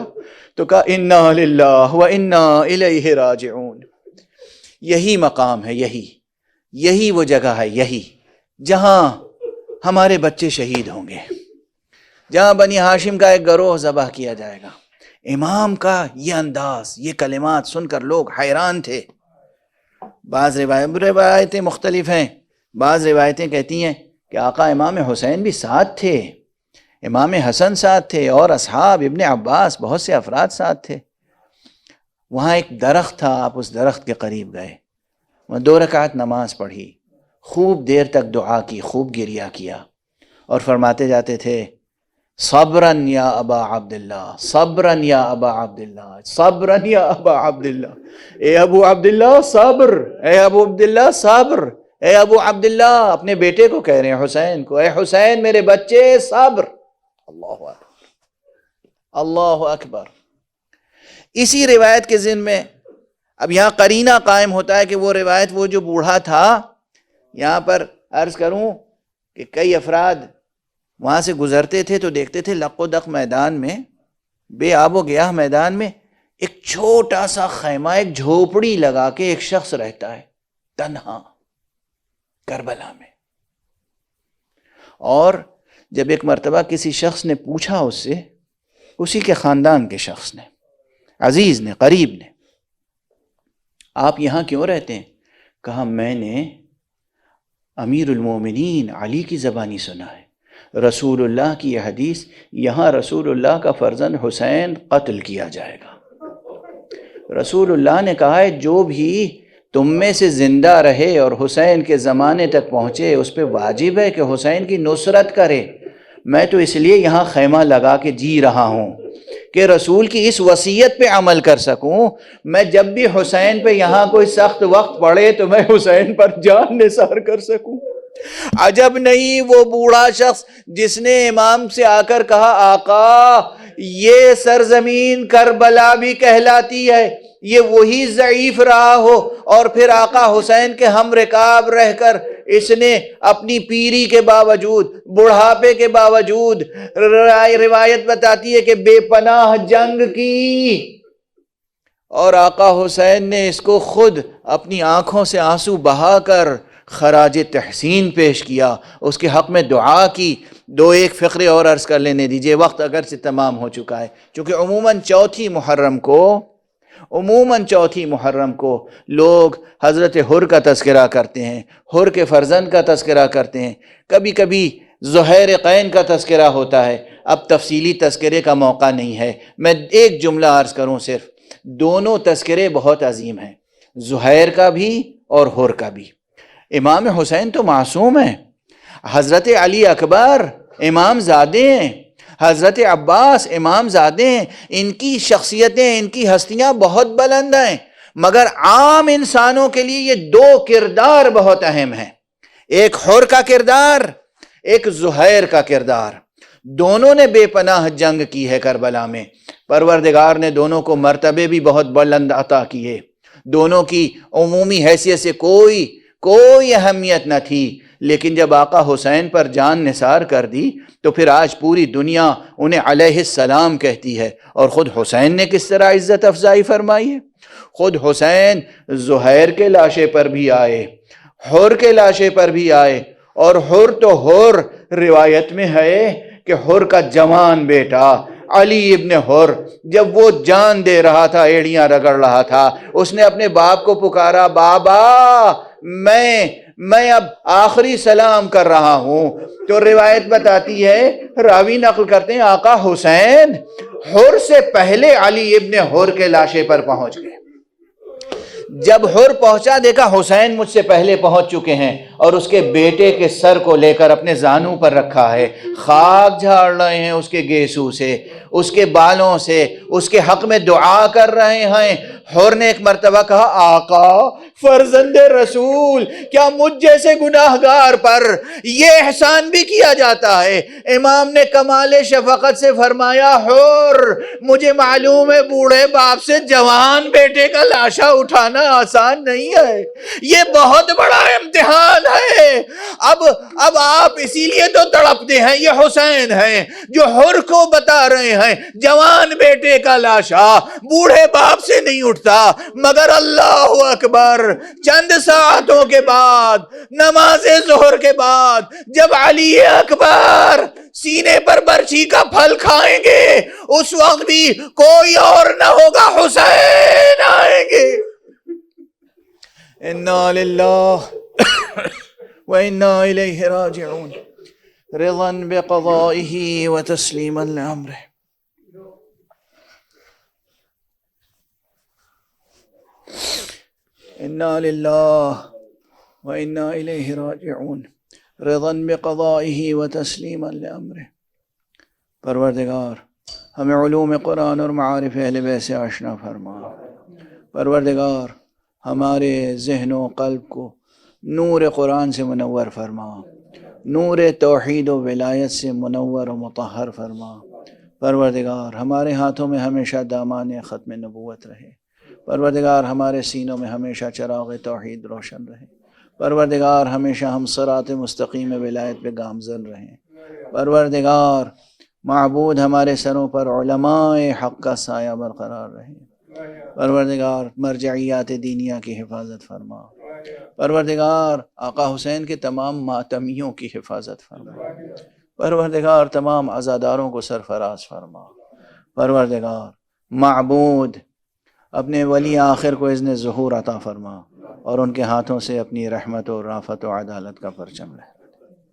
تو کہا انا للہ و انا الیہ راجعون. یہی مقام ہے، یہی وہ جگہ ہے، یہی جہاں ہمارے بچے شہید ہوں گے، جہاں بنی ہاشم کا ایک گروہ ذبح کیا جائے گا. امام کا یہ انداز، یہ کلمات سن کر لوگ حیران تھے. بعض روایتیں مختلف ہیں. بعض روایتیں کہتی ہیں کہ آقا امام حسین بھی ساتھ تھے، امام حسن ساتھ تھے، اور اصحاب ابن عباس بہت سے افراد ساتھ تھے. وہاں ایک درخت تھا، آپ اس درخت کے قریب گئے، وہاں 2 رکعت نماز پڑھی، خوب دیر تک دعا کی، خوب گریہ کیا. اور فرماتے جاتے تھے صبرن یا ابا عبداللہ، صبرن یا ابا عبداللہ، صبرن یا ابا عبداللہ، اے ابو عبداللہ صبر، اے ابو عبداللہ صبر، اے ابو عبداللہ، اپنے بیٹے کو کہہ رہے ہیں حسین کو، اے حسین میرے بچے صبر۔ اللہ اکبر، اللہ اکبر۔ اسی روایت کے ذمن میں اب یہاں قرینہ قائم ہوتا ہے کہ وہ روایت، وہ جو بوڑھا تھا، یہاں پر عرض کروں کہ کئی افراد وہاں سے گزرتے تھے تو دیکھتے تھے لق و دق میدان میں، بے آب و گیاہ میدان میں ایک چھوٹا سا خیمہ، ایک جھوپڑی لگا کے ایک شخص رہتا ہے تنہا کربلا میں۔ اور جب ایک مرتبہ کسی شخص نے پوچھا اس سے، اسی کے خاندان کے شخص نے، عزیز نے، قریب نے، آپ یہاں کیوں رہتے ہیں؟ کہا میں نے امیر المومنین علی کی زبانی سنا ہے، رسول اللہ کی یہ حدیث، یہاں رسول اللہ کا فرزند حسین قتل کیا جائے گا۔ رسول اللہ نے کہا ہے جو بھی تم میں سے زندہ رہے اور حسین کے زمانے تک پہنچے اس پہ واجب ہے کہ حسین کی نصرت کرے۔ میں تو اس لیے یہاں خیمہ لگا کے جی رہا ہوں کہ رسول کی اس وصیت پہ عمل کر سکوں، میں جب بھی حسین پہ یہاں کوئی سخت وقت پڑے تو میں حسین پر جان نثار کر سکوں۔ عجب نہیں وہ بوڑھا شخص جس نے امام سے آ کر کہا آقا یہ سرزمین کربلا بھی کہلاتی ہے، یہ وہی ضعیف رہا ہو، اور پھر آقا حسین کے ہم رکاب رہ کر اس نے اپنی پیری کے باوجود، بڑھاپے کے باوجود، روایت بتاتی ہے کہ بے پناہ جنگ کی، اور آقا حسین نے اس کو خود اپنی آنکھوں سے آنسو بہا کر خراج تحسین پیش کیا، اس کے حق میں دعا کی۔ دو ایک فقرے اور عرض کر لینے دیجئے، وقت اگرچہ تمام ہو چکا ہے، چونکہ عموماً چوتھی محرم کو لوگ حضرت حر کا تذکرہ کرتے ہیں، حر کے فرزند کا تذکرہ کرتے ہیں، کبھی کبھی زہیر قین کا تذکرہ ہوتا ہے۔ اب تفصیلی تذکرے کا موقع نہیں ہے، میں ایک جملہ عرض کروں صرف، دونوں تذکرے بہت عظیم ہیں، زہیر کا بھی اور حر کا بھی۔ امام حسین تو معصوم ہیں، حضرت علی اکبر امام زادے ہیں، حضرت عباس امام زادے ہیں، ان کی شخصیتیں، ان کی ہستیاں بہت بلند ہیں، مگر عام انسانوں کے لیے یہ دو کردار بہت اہم ہیں، ایک حر کا کردار، ایک زہیر کا کردار۔ دونوں نے بے پناہ جنگ کی ہے کربلا میں، پروردگار نے دونوں کو مرتبے بھی بہت بلند عطا کیے، دونوں کی عمومی حیثیت سے کوئی اہمیت نہ تھی، لیکن جب آقا حسین پر جان نثار کر دی تو پھر آج پوری دنیا انہیں علیہ السلام کہتی ہے، اور خود حسین نے کس طرح عزت افزائی فرمائی ہے۔ خود حسین زہیر کے لاشے پر بھی آئے، حر کے لاشے پر بھی آئے، اور حر تو حر روایت میں ہے کہ حر کا جوان بیٹا علی ابن حر جب وہ جان دے رہا تھا، ایڑیاں رگڑ رہا تھا، اس نے اپنے باپ کو پکارا، بابا میں اب آخری سلام کر رہا ہوں۔ تو روایت بتاتی ہے، راوی نقل کرتے ہیں، آقا حسین حر سے پہلے علی ابن حر کے لاشے پر پہنچ گئے۔ جب حر پہنچا دیکھا حسین مجھ سے پہلے پہنچ چکے ہیں، اور اس کے بیٹے کے سر کو لے کر اپنے زانوں پر رکھا ہے، خاک جھاڑ رہے ہیں اس کے گیسو سے، اس کے بالوں سے، اس کے حق میں دعا کر رہے ہیں۔ حر نے ایک مرتبہ کہا، آقا فرزند رسول، کیا مجھ جیسے گناہگار پر یہ احسان بھی کیا جاتا ہے؟ امام نے کمال شفقت سے فرمایا، حر مجھے معلوم ہے بوڑھے باپ سے جوان بیٹے کا لاشا اٹھانا آسان نہیں ہے، یہ بہت بڑا امتحان ہے۔ اب آپ اسی لیے تو تڑپتے ہیں، یہ حسین ہیں جو حر کو بتا رہے ہیں جوان بیٹے کا لاشا بوڑھے باپ سے نہیں اٹھتا، مگر اللہ اکبر، چند ساعتوں کے بعد، نماز ظہر کے بعد، جب علی اکبر سینے پر برچھی کا پھل کھائیں گے اس وقت بھی کوئی اور نہ ہوگا، حسین آئیں گے۔ انا للہ وانا الیہ راجعون، رضا بقضائہ وتسلیما لامرہ۔ انا للہ وانا الیہ راجعون۔ رضا بقضائه وتسلیما لامره۔ پروردگار ہمیں علوم قرآن اور معارف اہل بیت سے آشنا فرما۔ پروردگار ہمارے ذہن و قلب کو نور قرآن سے منور فرما، نور توحید و ولایت سے منور و مطہر فرما۔ پروردگار ہمارے ہاتھوں میں ہمیشہ دامان ختم نبوت رہے۔ پروردگار ہمارے سینوں میں ہمیشہ چراغ توحید روشن رہے۔ پروردگار ہمیشہ ہم صراط مستقیم ولایت پہ گامزن رہیں۔ پروردگار معبود ہمارے سروں پر علماء حق کا سایہ برقرار رہے۔ پروردگار مرجعیات دینیہ کی حفاظت فرما۔ پروردگار آقا حسین کے تمام ماتمیوں کی حفاظت فرما۔ پروردگار تمام عزاداروں کو سرفراز فرما۔ پروردگار معبود اپنے ولی آخر کو اذن ظہور عطا فرما اور ان کے ہاتھوں سے اپنی رحمت و رافت و عدالت کا پرچم لے۔